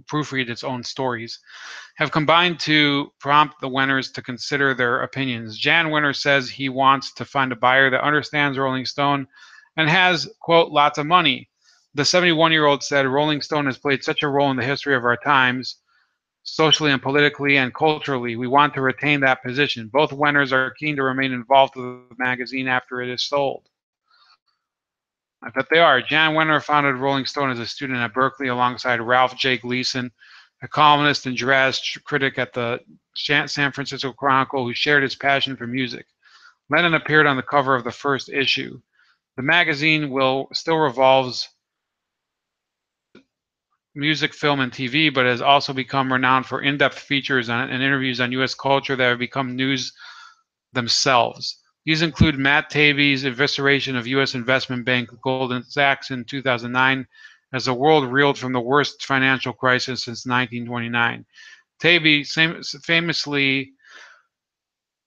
proofread its own stories, have combined to prompt the Wenners to consider their opinions. Jan Wenner says he wants to find a buyer that understands Rolling Stone and has, quote, lots of money. The 71-year-old said, Rolling Stone has played such a role in the history of our times, socially and politically and culturally. We want to retain that position. Both Wenners are keen to remain involved with the magazine after it is sold. I bet they are. Jan Wenner founded Rolling Stone as a student at Berkeley alongside Ralph J. Gleason, a columnist and jazz critic at the San Francisco Chronicle who shared his passion for music. Lennon appeared on the cover of the first issue. The magazine still revolves music, film, and TV, but has also become renowned for in-depth features and interviews on U.S. culture that have become news themselves. These include Matt Taibbi's evisceration of U.S. investment bank Goldman Sachs in 2009 as the world reeled from the worst financial crisis since 1929. Taibbi famously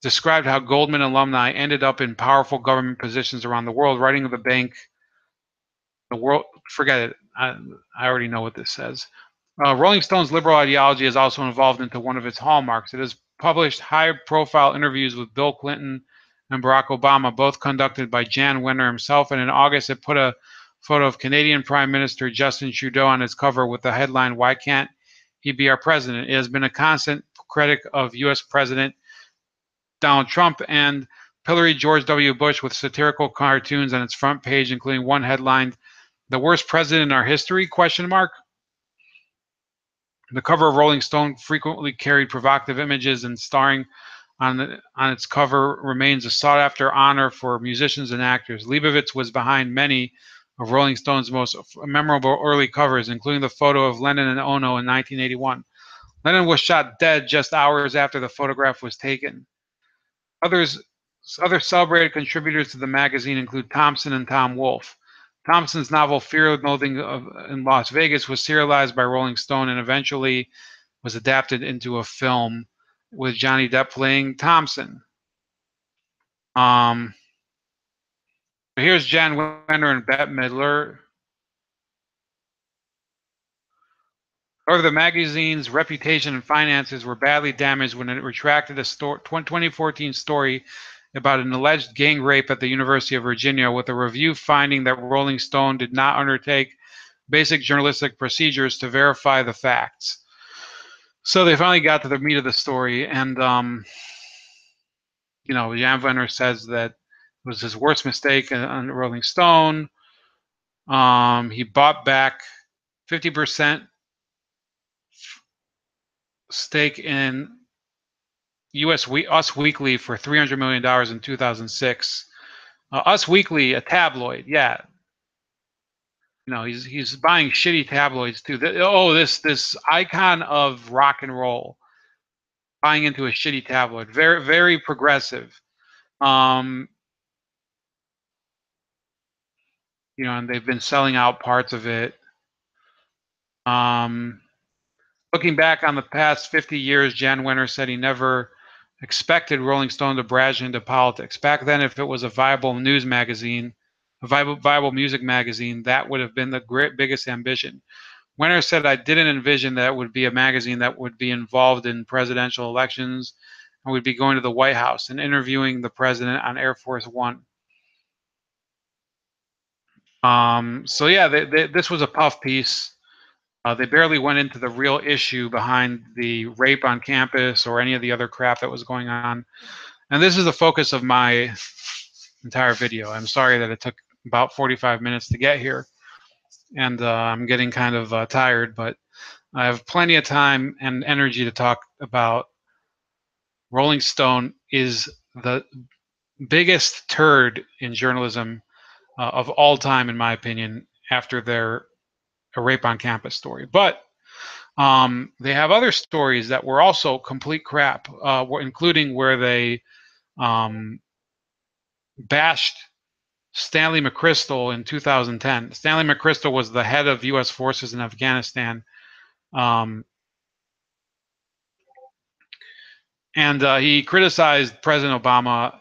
described how Goldman alumni ended up in powerful government positions around the world, writing of the bank, the world, forget it, I already know what this says. Rolling Stone's liberal ideology is also involved into one of its hallmarks. It has published high-profile interviews with Bill Clinton and Barack Obama, both conducted by Jan Wenner himself, and in August it put a photo of Canadian Prime Minister Justin Trudeau on its cover with the headline, Why Can't He Be Our President? It has been a constant critic of U.S. President Donald Trump and pilloried George W. Bush with satirical cartoons on its front page, including one headlined, The Worst President in Our History, ? The cover of Rolling Stone frequently carried provocative images, and starring on its cover remains a sought-after honor for musicians and actors. Leibovitz was behind many of Rolling Stone's most memorable early covers, including the photo of Lennon and Ono in 1981. Lennon was shot dead just hours after the photograph was taken. Other celebrated contributors to the magazine include Thompson and Tom Wolfe. Thompson's novel Fear and Loathing in Las Vegas was serialized by Rolling Stone and eventually was adapted into a film with Johnny Depp playing Thompson. Here's Jan Wenner and Bette Midler. However, the magazine's reputation and finances were badly damaged when it retracted a 2014 story about an alleged gang rape at the University of Virginia, with a review finding that Rolling Stone did not undertake basic journalistic procedures to verify the facts. So they finally got to the meat of the story, and Jan Wenner says that it was his worst mistake on Rolling Stone. He bought back 50% stake in Us Weekly for $300 million in 2006. Us Weekly, a tabloid, yeah. He's buying shitty tabloids too. This icon of rock and roll buying into a shitty tabloid, very very progressive. And they've been selling out parts of it. Looking back on the past 50 years, Jan Wenner said he never expected Rolling Stone to barrage into politics. Back then, if it was a viable news magazine, a viable music magazine, that would have been the biggest ambition. Wenner said, I didn't envision that it would be a magazine that would be involved in presidential elections and would be going to the White House and interviewing the president on Air Force One. So yeah, this was a puff piece. They barely went into the real issue behind the rape on campus or any of the other crap that was going on. And this is the focus of my entire video. I'm sorry that it took about 45 minutes to get here. And I'm getting kind of tired, but I have plenty of time and energy to talk about Rolling Stone is the biggest turd in journalism of all time, in my opinion, after their a rape on campus story. But they have other stories that were also complete crap, including where they bashed Stanley McChrystal in 2010. Stanley McChrystal was the head of U.S. forces in Afghanistan. And he criticized President Obama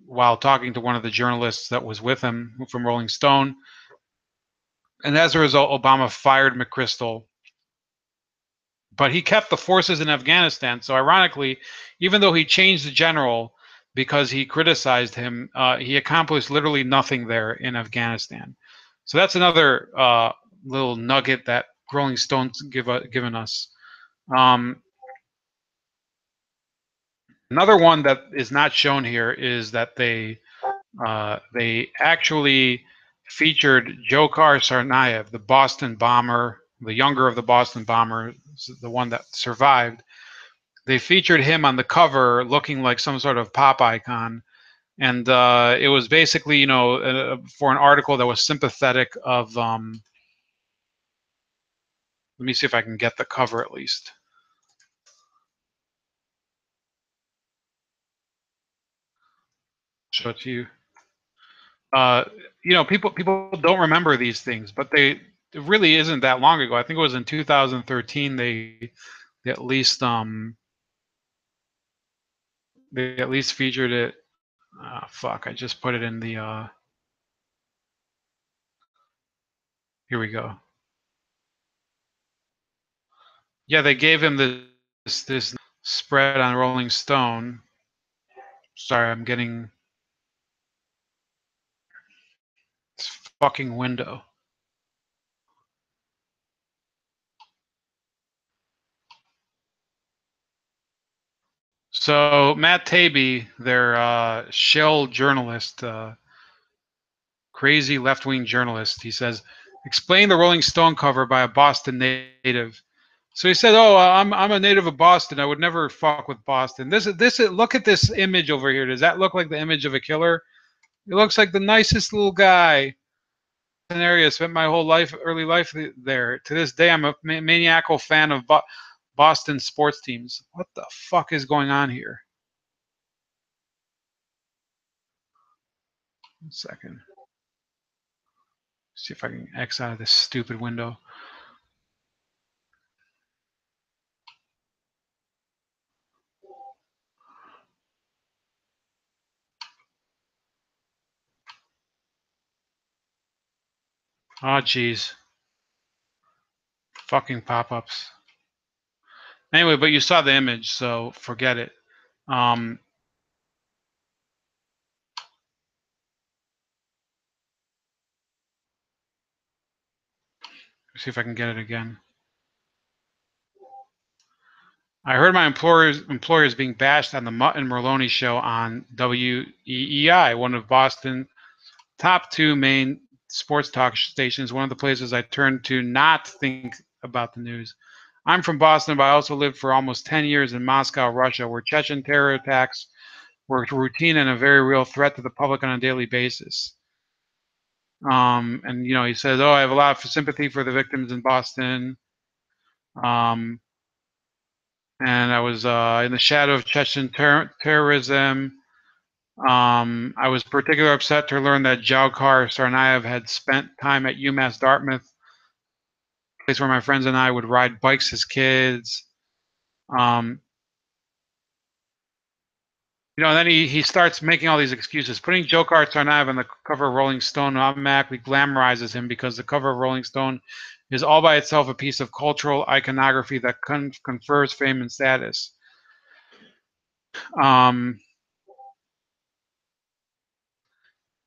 while talking to one of the journalists that was with him from Rolling Stone. And as a result, Obama fired McChrystal. But he kept the forces in Afghanistan. So ironically, even though he changed the general because he criticized him, he accomplished literally nothing there in Afghanistan. So that's another little nugget that Rolling Stone's given us. Another one that is not shown here is that they actually featured Dzhokhar Tsarnaev, the Boston bomber, the younger of the Boston bombers, the one that survived. They featured him on the cover looking like some sort of pop icon. And it was basically, you know, for an article that was sympathetic of, let me see if I can get the cover at least. Show it to you. You know, people don't remember these things, but it really isn't that long ago. I think it was in 2013 they at least featured it. Fuck, I just put it in the here we go. Yeah, they gave him this spread on Rolling Stone. Sorry, I'm getting this fucking window. So Matt Taibbi, their shell journalist, crazy left-wing journalist, he says, explain the Rolling Stone cover by a Boston native. So he said, "Oh, I'm a native of Boston. I would never fuck with Boston. Look at this image over here. Does that look like the image of a killer? It looks like the nicest little guy. An area. Spent my whole early life there. To this day, I'm a maniacal fan of Boston sports teams. What the fuck is going on here? 1 second. See if I can X out of this stupid window. Oh, geez. Fucking pop-ups. Anyway, but you saw the image, so forget it. See if I can get it again. I heard my employers being bashed on the Mutt and Merloni show on WEEI, one of Boston's top 2 main sports talk stations, one of the places I turn to not think about the news. I'm from Boston, but I also lived for almost 10 years in Moscow, Russia, where Chechen terror attacks were routine and a very real threat to the public on a daily basis. And, you know, he says, oh, I have a lot of sympathy for the victims in Boston. And I was in the shadow of Chechen terrorism. I was particularly upset to learn that Dzhokhar Tsarnaev had spent time at UMass Dartmouth, a place where my friends and I would ride bikes as kids. You know, and then he starts making all these excuses. Putting Dzhokhar Tsarnaev on the cover of Rolling Stone automatically glamorizes him because the cover of Rolling Stone is all by itself a piece of cultural iconography that confers fame and status.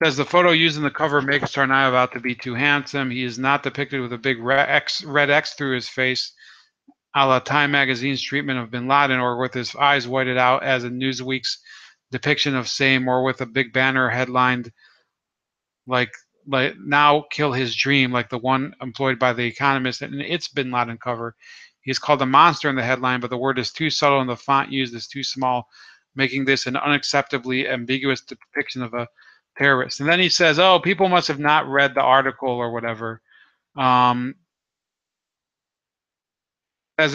Says the photo used in the cover makes Tsarnaev out to be too handsome. He is not depicted with a big red X through his face, a la Time magazine's treatment of bin Laden, or with his eyes whited out as in Newsweek's depiction of same, or with a big banner headlined like now kill his dream, like the one employed by The Economist and its bin Laden cover. He's called a monster in the headline, but the word is too subtle and the font used is too small, making this an unacceptably ambiguous depiction of a terrorist. And then he says, oh, people must have not read the article or whatever. As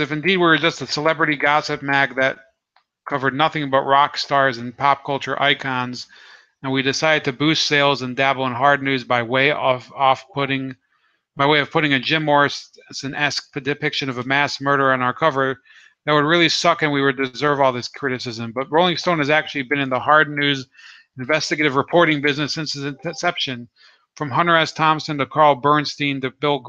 if indeed we were just a celebrity gossip mag that covered nothing but rock stars and pop culture icons, and we decided to boost sales and dabble in hard news by way of putting a Jim Morrison-esque depiction of a mass murder on our cover. That would really suck, and we would deserve all this criticism. But Rolling Stone has actually been in the hard news investigative reporting business since its inception, from Hunter S. Thompson to Carl Bernstein to Bill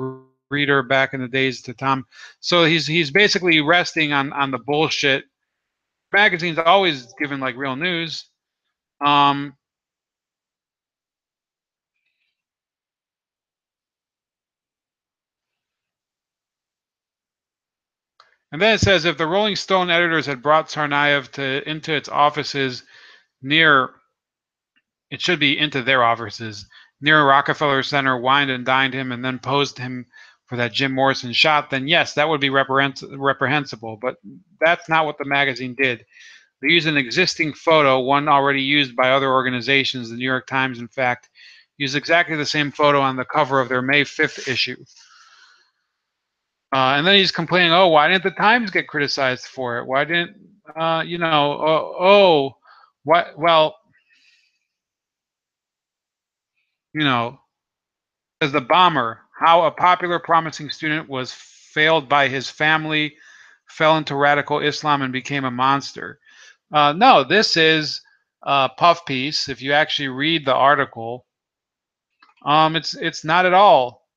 Greeter back in the days to Tom. So he's basically resting on the bullshit. Magazine's always given like real news. And then it says, if the Rolling Stone editors had brought Tsarnaev into its offices near, it should be into their offices, near Rockefeller Center, wined and dined him, and then posed him for that Jim Morrison shot, then yes, that would be reprehensible. But that's not what the magazine did. They used an existing photo, one already used by other organizations. The New York Times, in fact, used exactly the same photo on the cover of their May 5th issue. And then he's complaining, oh, why didn't the Times get criticized for it? Why didn't, what? Well, as the bomber, how a popular promising student was failed by his family, fell into radical Islam, and became a monster. No, this is a puff piece. If you actually read the article, it's not at all.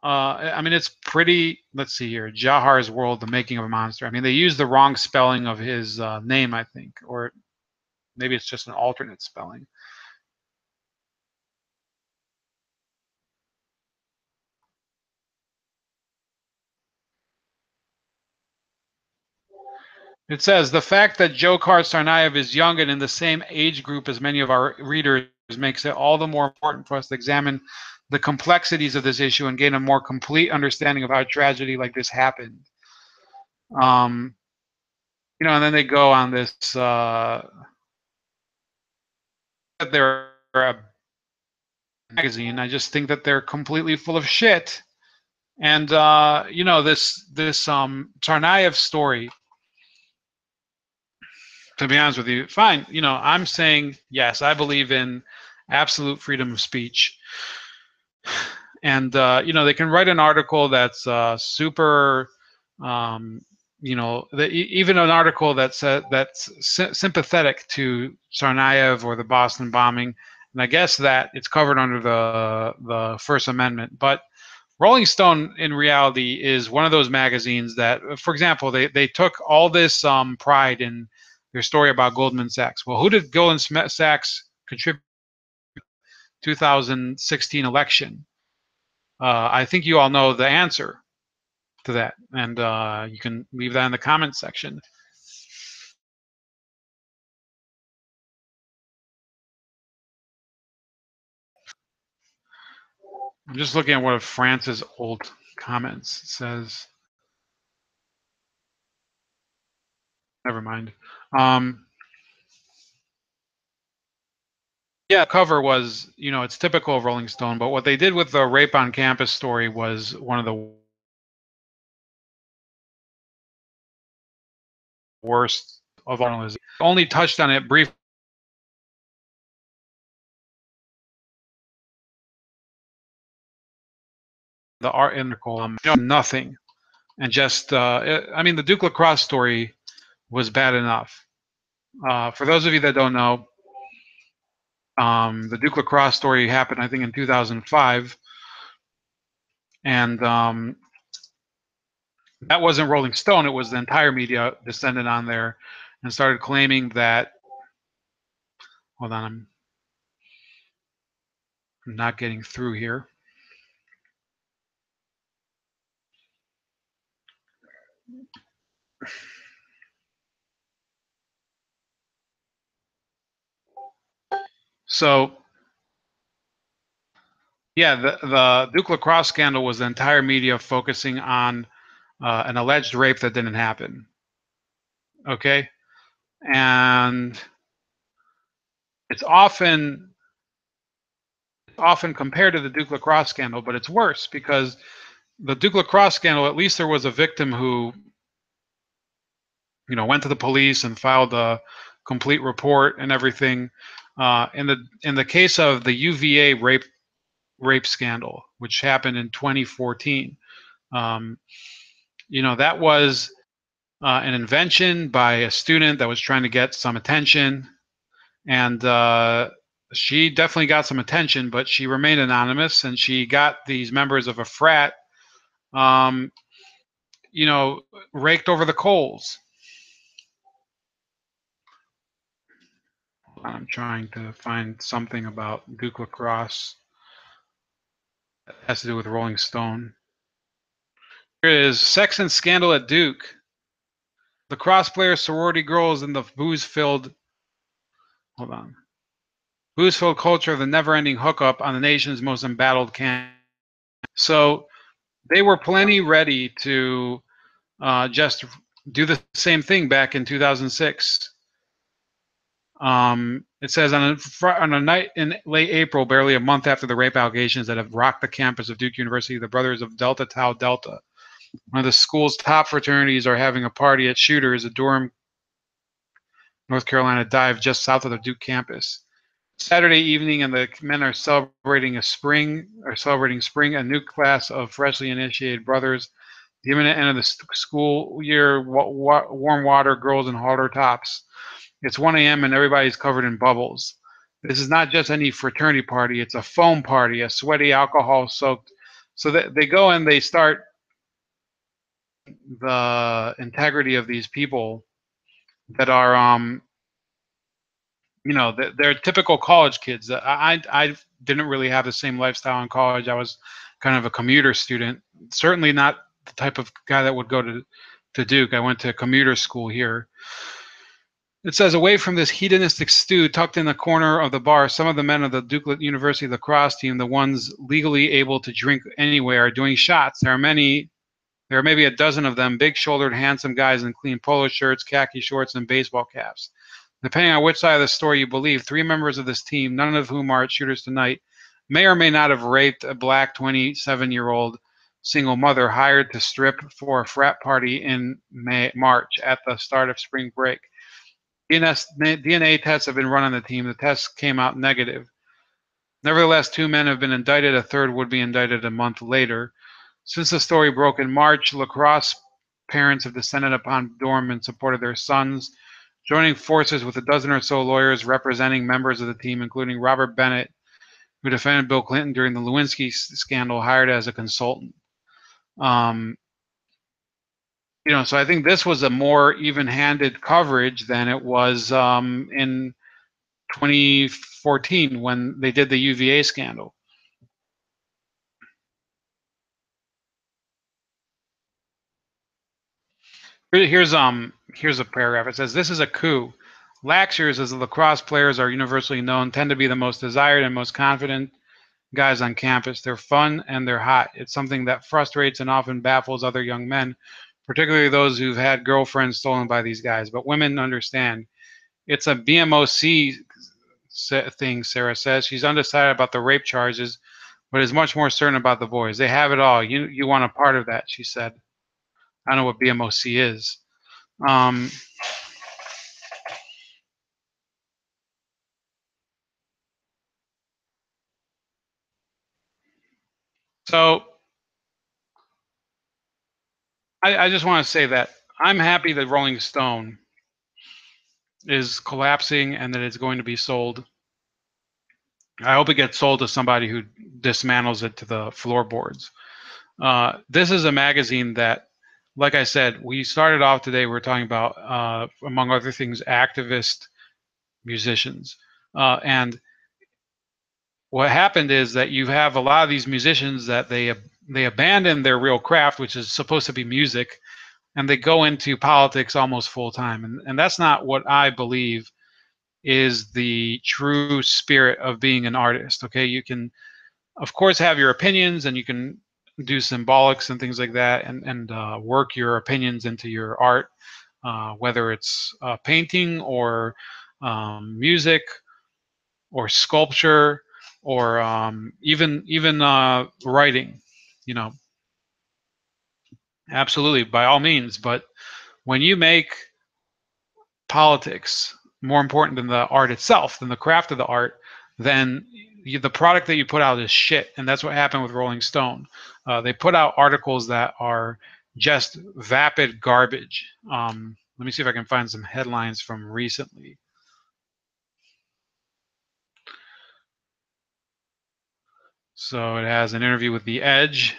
I mean, it's pretty. Let's see here. Jahar's World: The Making of a Monster. I mean, they used the wrong spelling of his name, I think, or maybe it's just an alternate spelling. It says the fact that Dzhokhar Tsarnaev is young and in the same age group as many of our readers makes it all the more important for us to examine the complexities of this issue and gain a more complete understanding of how tragedy like this happened. And then they go on this that they're a magazine. I just think that they're completely full of shit. And this Tsarnaev story, to be honest with you, fine. I'm saying yes, I believe in absolute freedom of speech. And they can write an article that's super, even an article that's sympathetic to Tsarnaev or the Boston bombing, and I guess that it's covered under the First Amendment. But Rolling Stone, in reality, is one of those magazines that, for example, they took all this pride in their story about Goldman Sachs. Well, who did Goldman Sachs contribute to the 2016 election? I think you all know the answer to that, and you can leave that in the comments section. I'm just looking at one of France's old comments. It says, never mind. Yeah, cover was, it's typical of Rolling Stone, but what they did with the rape on campus story was one of the worst of journalism. Only touched on it briefly. The article, nothing, and just, I mean, the Duke Lacrosse story was bad enough. For those of you that don't know, the Duke Lacrosse story happened, I think, in 2005, And that wasn't Rolling Stone. It was the entire media descended on there and started claiming that. Hold on, I'm not getting through here. So yeah, the Duke lacrosse scandal was the entire media focusing on an alleged rape that didn't happen. Okay, and it's often compared to the Duke lacrosse scandal, but it's worse because the Duke lacrosse scandal, at least there was a victim who, went to the police and filed a complete report and everything. In the case of the UVA rape scandal, which happened in 2014, um, that was an invention by a student that was trying to get some attention, and she definitely got some attention, but she remained anonymous, and she got these members of a frat, um, raked over the coals. I'm trying to find something about Duke lacrosse that has to do with Rolling Stone. Here it is: sex and scandal at Duke. Lacrosse players, sorority girls, and the booze-filled. Hold on. Booze-filled culture of the never-ending hookup on the nation's most embattled campus. So they were plenty ready to just do the same thing back in 2006. It says on a night in late April, barely a month after the rape allegations that have rocked the campus of Duke University, the brothers of Delta Tau Delta, one of the school's top fraternities, are having a party at Shooters, a Durham, North Carolina dive just south of the Duke campus. Saturday evening, and the men are celebrating spring, a new class of freshly initiated brothers. The imminent end of the school year, warm water, girls in halter tops. It's 1 a.m. and everybody's covered in bubbles. This is not just any fraternity party. It's a foam party, a sweaty, alcohol-soaked. So they go and they start the integrity of these people that are, they're typical college kids. I didn't really have the same lifestyle in college. I was kind of a commuter student. Certainly not the type of guy that would go to Duke. I went to commuter school here. It says, away from this hedonistic stew tucked in the corner of the bar, some of the men of the Duke University lacrosse team, the ones legally able to drink anywhere, are doing shots. There are maybe a dozen of them, big-shouldered, handsome guys in clean polo shirts, khaki shorts, and baseball caps. Depending on which side of the story you believe, 3 members of this team, none of whom are at Shooters tonight, may or may not have raped a black 27-year-old single mother hired to strip for a frat party in March at the start of spring break. DNA tests have been run on the team. The tests came out negative. Nevertheless, 2 men have been indicted. A third would be indicted a month later. Since the story broke in March, lacrosse parents have descended upon Durham in support of their sons, joining forces with a dozen or so lawyers representing members of the team, including Robert Bennett, who defended Bill Clinton during the Lewinsky scandal, hired as a consultant. So I think this was a more even-handed coverage than it was in 2014 when they did the UVA scandal. Here's a paragraph. It says, "This is a coup. Laxers, as the lacrosse players are universally known, tend to be the most desired and most confident guys on campus. They're fun and they're hot. It's something that frustrates and often baffles other young men, particularly those who've had girlfriends stolen by these guys. But women understand. It's a BMOC thing," Sarah says. She's undecided about the rape charges, but is much more certain about the boys. They have it all. You want a part of that, she said. I don't know what BMOC is. Um, so I just want to say that I'm happy that Rolling Stone is collapsing and that it's going to be sold. I hope it gets sold to somebody who dismantles it to the floorboards. This is a magazine that, like I said, we started off today. We're talking about, among other things, activist musicians, and what happened is that you have a lot of these musicians that they abandon their real craft, which is supposed to be music, and they go into politics almost full time, and that's not what I believe is the true spirit of being an artist. Okay, you can of course have your opinions, and you can do symbolics and things like that, and work your opinions into your art, whether it's painting or music or sculpture or even writing. You know, absolutely, by all means. But when you make politics more important than the art itself, than the craft of the art, then the product that you put out is shit. And that's what happened with Rolling Stone. They put out articles that are just vapid garbage. Let me see if I can find some headlines from recently. So it has an interview with The Edge.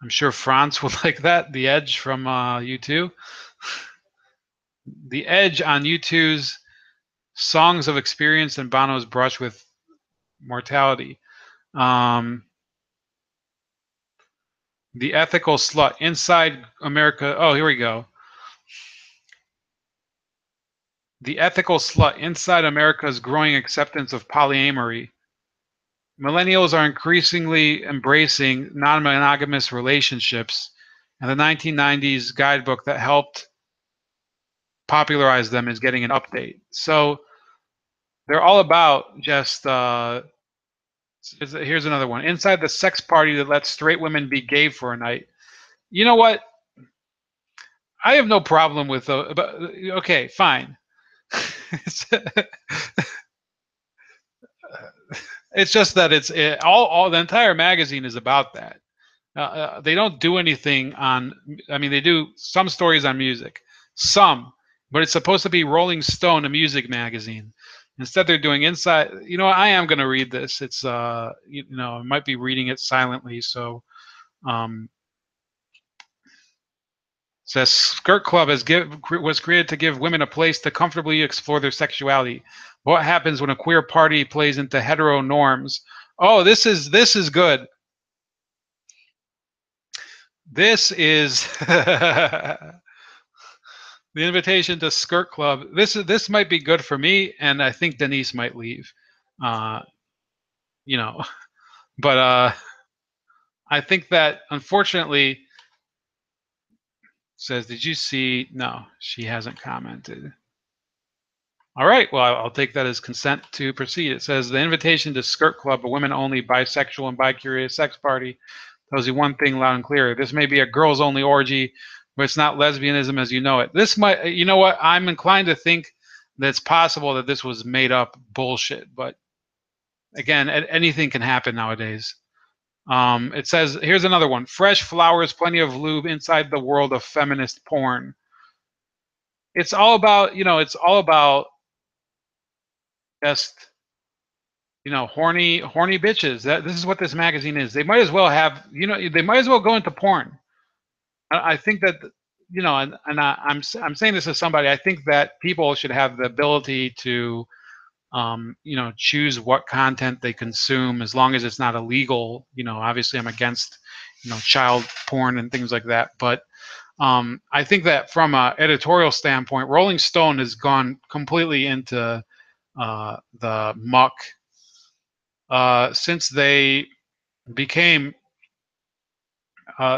I'm sure Franz would like that. The Edge from U2. The Edge on U2's Songs of Experience and Bono's Brush with Mortality. Um, The Ethical Slut Inside America. Oh, here we go. The Ethical Slut Inside America's Growing Acceptance of Polyamory. Millennials are increasingly embracing non-monogamous relationships, and the 1990s guidebook that helped popularize them is getting an update. So they're all about just here's another one. Inside the sex party that lets straight women be gay for a night. You know what? I have no problem with but okay, fine. It's just that all the entire magazine is about that. They don't do anything on. I mean, they do some stories on music, some, but it's supposed to be Rolling Stone, a music magazine. Instead, they're doing inside. You know, I am going to read this. It's you know, I might be reading it silently. So, um, says Skirt Club was created to give women a place to comfortably explore their sexuality. What happens when a queer party plays into hetero norms? Oh, this is good. This is the invitation to Skirt Club. This might be good for me, and I think Denise might leave. Uh, you know, but I think that unfortunately says, did you see? No, she hasn't commented. All right, well, I'll take that as consent to proceed. It says the invitation to Skirt Club, a women-only bisexual and bi-curious sex party, tells you one thing loud and clear. This may be a girls-only orgy, but it's not lesbianism as you know it. This might, you know what? I'm inclined to think that it's possible that this was made up bullshit, but again, anything can happen nowadays. It says, here's another one. Fresh flowers, plenty of lube inside the world of feminist porn. It's all about, you know, it's all about just horny bitches. This is what this magazine is. They might as well have, they might as well go into porn. I think that, I'm saying this as somebody. I think that people should have the ability to, choose what content they consume as long as it's not illegal. Obviously, I'm against, child porn and things like that. But I think that from an editorial standpoint, Rolling Stone has gone completely into the muck since they became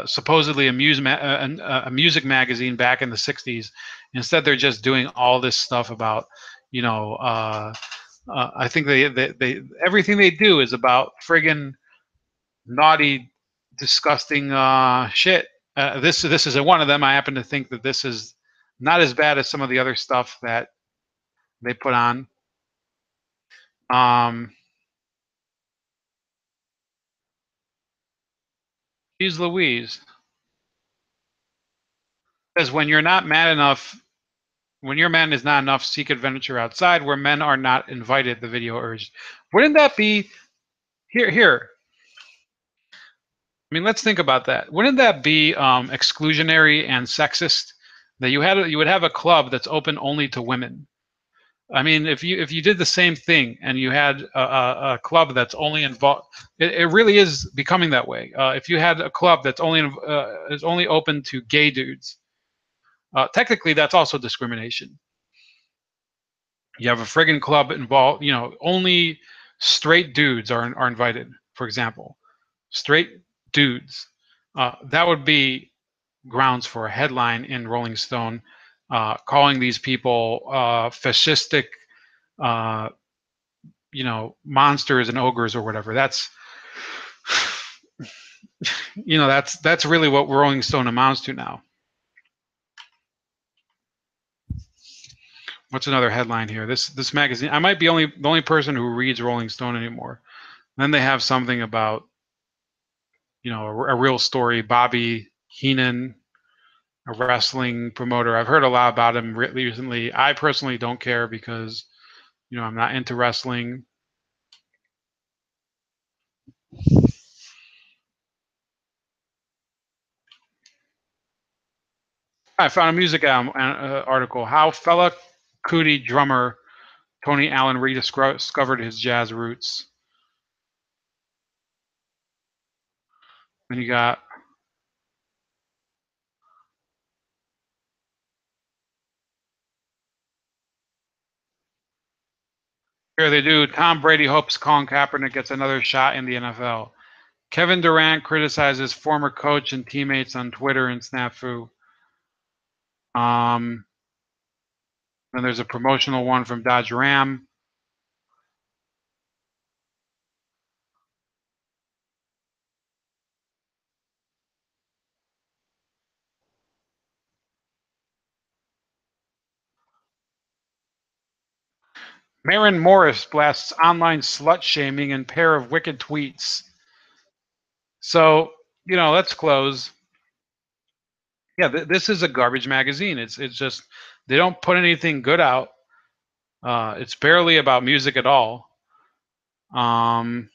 supposedly a music magazine back in the 60s. Instead, they're just doing all this stuff about, I think they everything they do is about friggin' naughty, disgusting shit. This is one of them. I happen to think that this is not as bad as some of the other stuff that they put on. Um, Geez Louise. Because when your man is not enough, seek adventure outside where men are not invited, the video urged. Wouldn't that be here? I mean, let's think about that. Wouldn't that be exclusionary and sexist that you would have a club that's open only to women? I mean, if you did the same thing and you had a club that's only involved, it really is becoming that way. If you had a club that's only is only open to gay dudes, technically that's also discrimination. You have a friggin' club involved, only straight dudes are invited, for example. Straight dudes. That would be grounds for a headline in Rolling Stone, calling these people fascistic, uh, monsters and ogres or whatever. That's really what Rolling Stone amounts to now. What's another headline here? This magazine. I might be the only person who reads Rolling Stone anymore. Then they have something about a real story. Bobby Heenan, a wrestling promoter. I've heard a lot about him recently. I personally don't care because I'm not into wrestling. I found a music album article. How Fela Kuti drummer Tony Allen rediscovered his jazz roots. Then you got here they do. Tom Brady hopes Colin Kaepernick gets another shot in the NFL. Kevin Durant criticizes former coach and teammates on Twitter and Snafu. Then there's a promotional one from Dodge Ram. Maren Morris blasts online slut shaming and pair of wicked tweets. So, let's close. Yeah, this is a garbage magazine. It's just they don't put anything good out. It's barely about music at all. They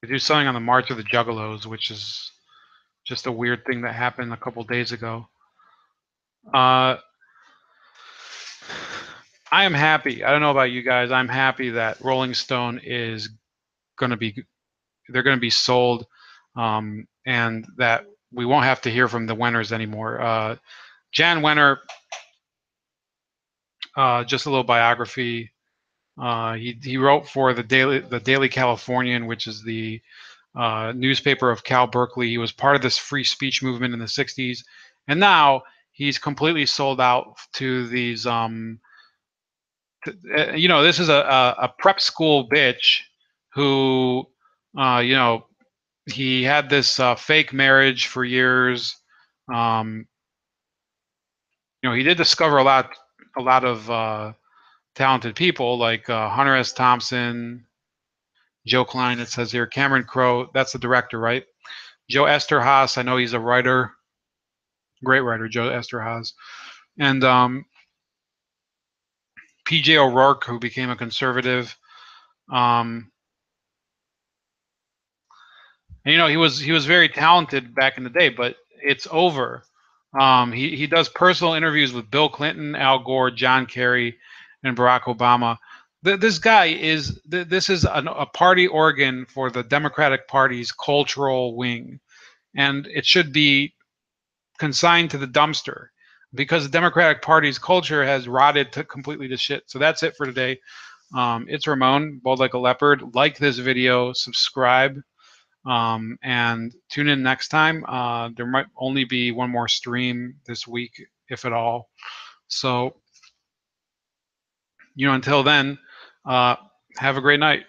do something on the March of the Juggalos, which is just a weird thing that happened a couple days ago. I am happy. I don't know about you guys. I'm happy that Rolling Stone is going to be they're going to be sold, and that we won't have to hear from the Wenners anymore. Jan Wenner, just a little biography. He wrote for the Daily Californian, which is the newspaper of Cal Berkeley. He was part of this free speech movement in the '60s, and now he's completely sold out to these. This is a prep school bitch who, he had this fake marriage for years. He did discover a lot of talented people like Hunter S. Thompson, Joe Klein. It says here Cameron Crowe. That's the director, right? Joe Esterhaas. I know he's a writer, great writer, Joe Esterhaas, and P.J. O'Rourke, who became a conservative. Um, and, he was very talented back in the day, but it's over. He does personal interviews with Bill Clinton, Al Gore, John Kerry, and Barack Obama. This guy is this is a party organ for the Democratic Party's cultural wing, and it should be consigned to the dumpster because the Democratic Party's culture has rotted completely to shit. So that's it for today. It's Ramon, bald like a leopard. Like this video, subscribe. And tune in next time. There might only be one more stream this week, if at all. So, until then, have a great night.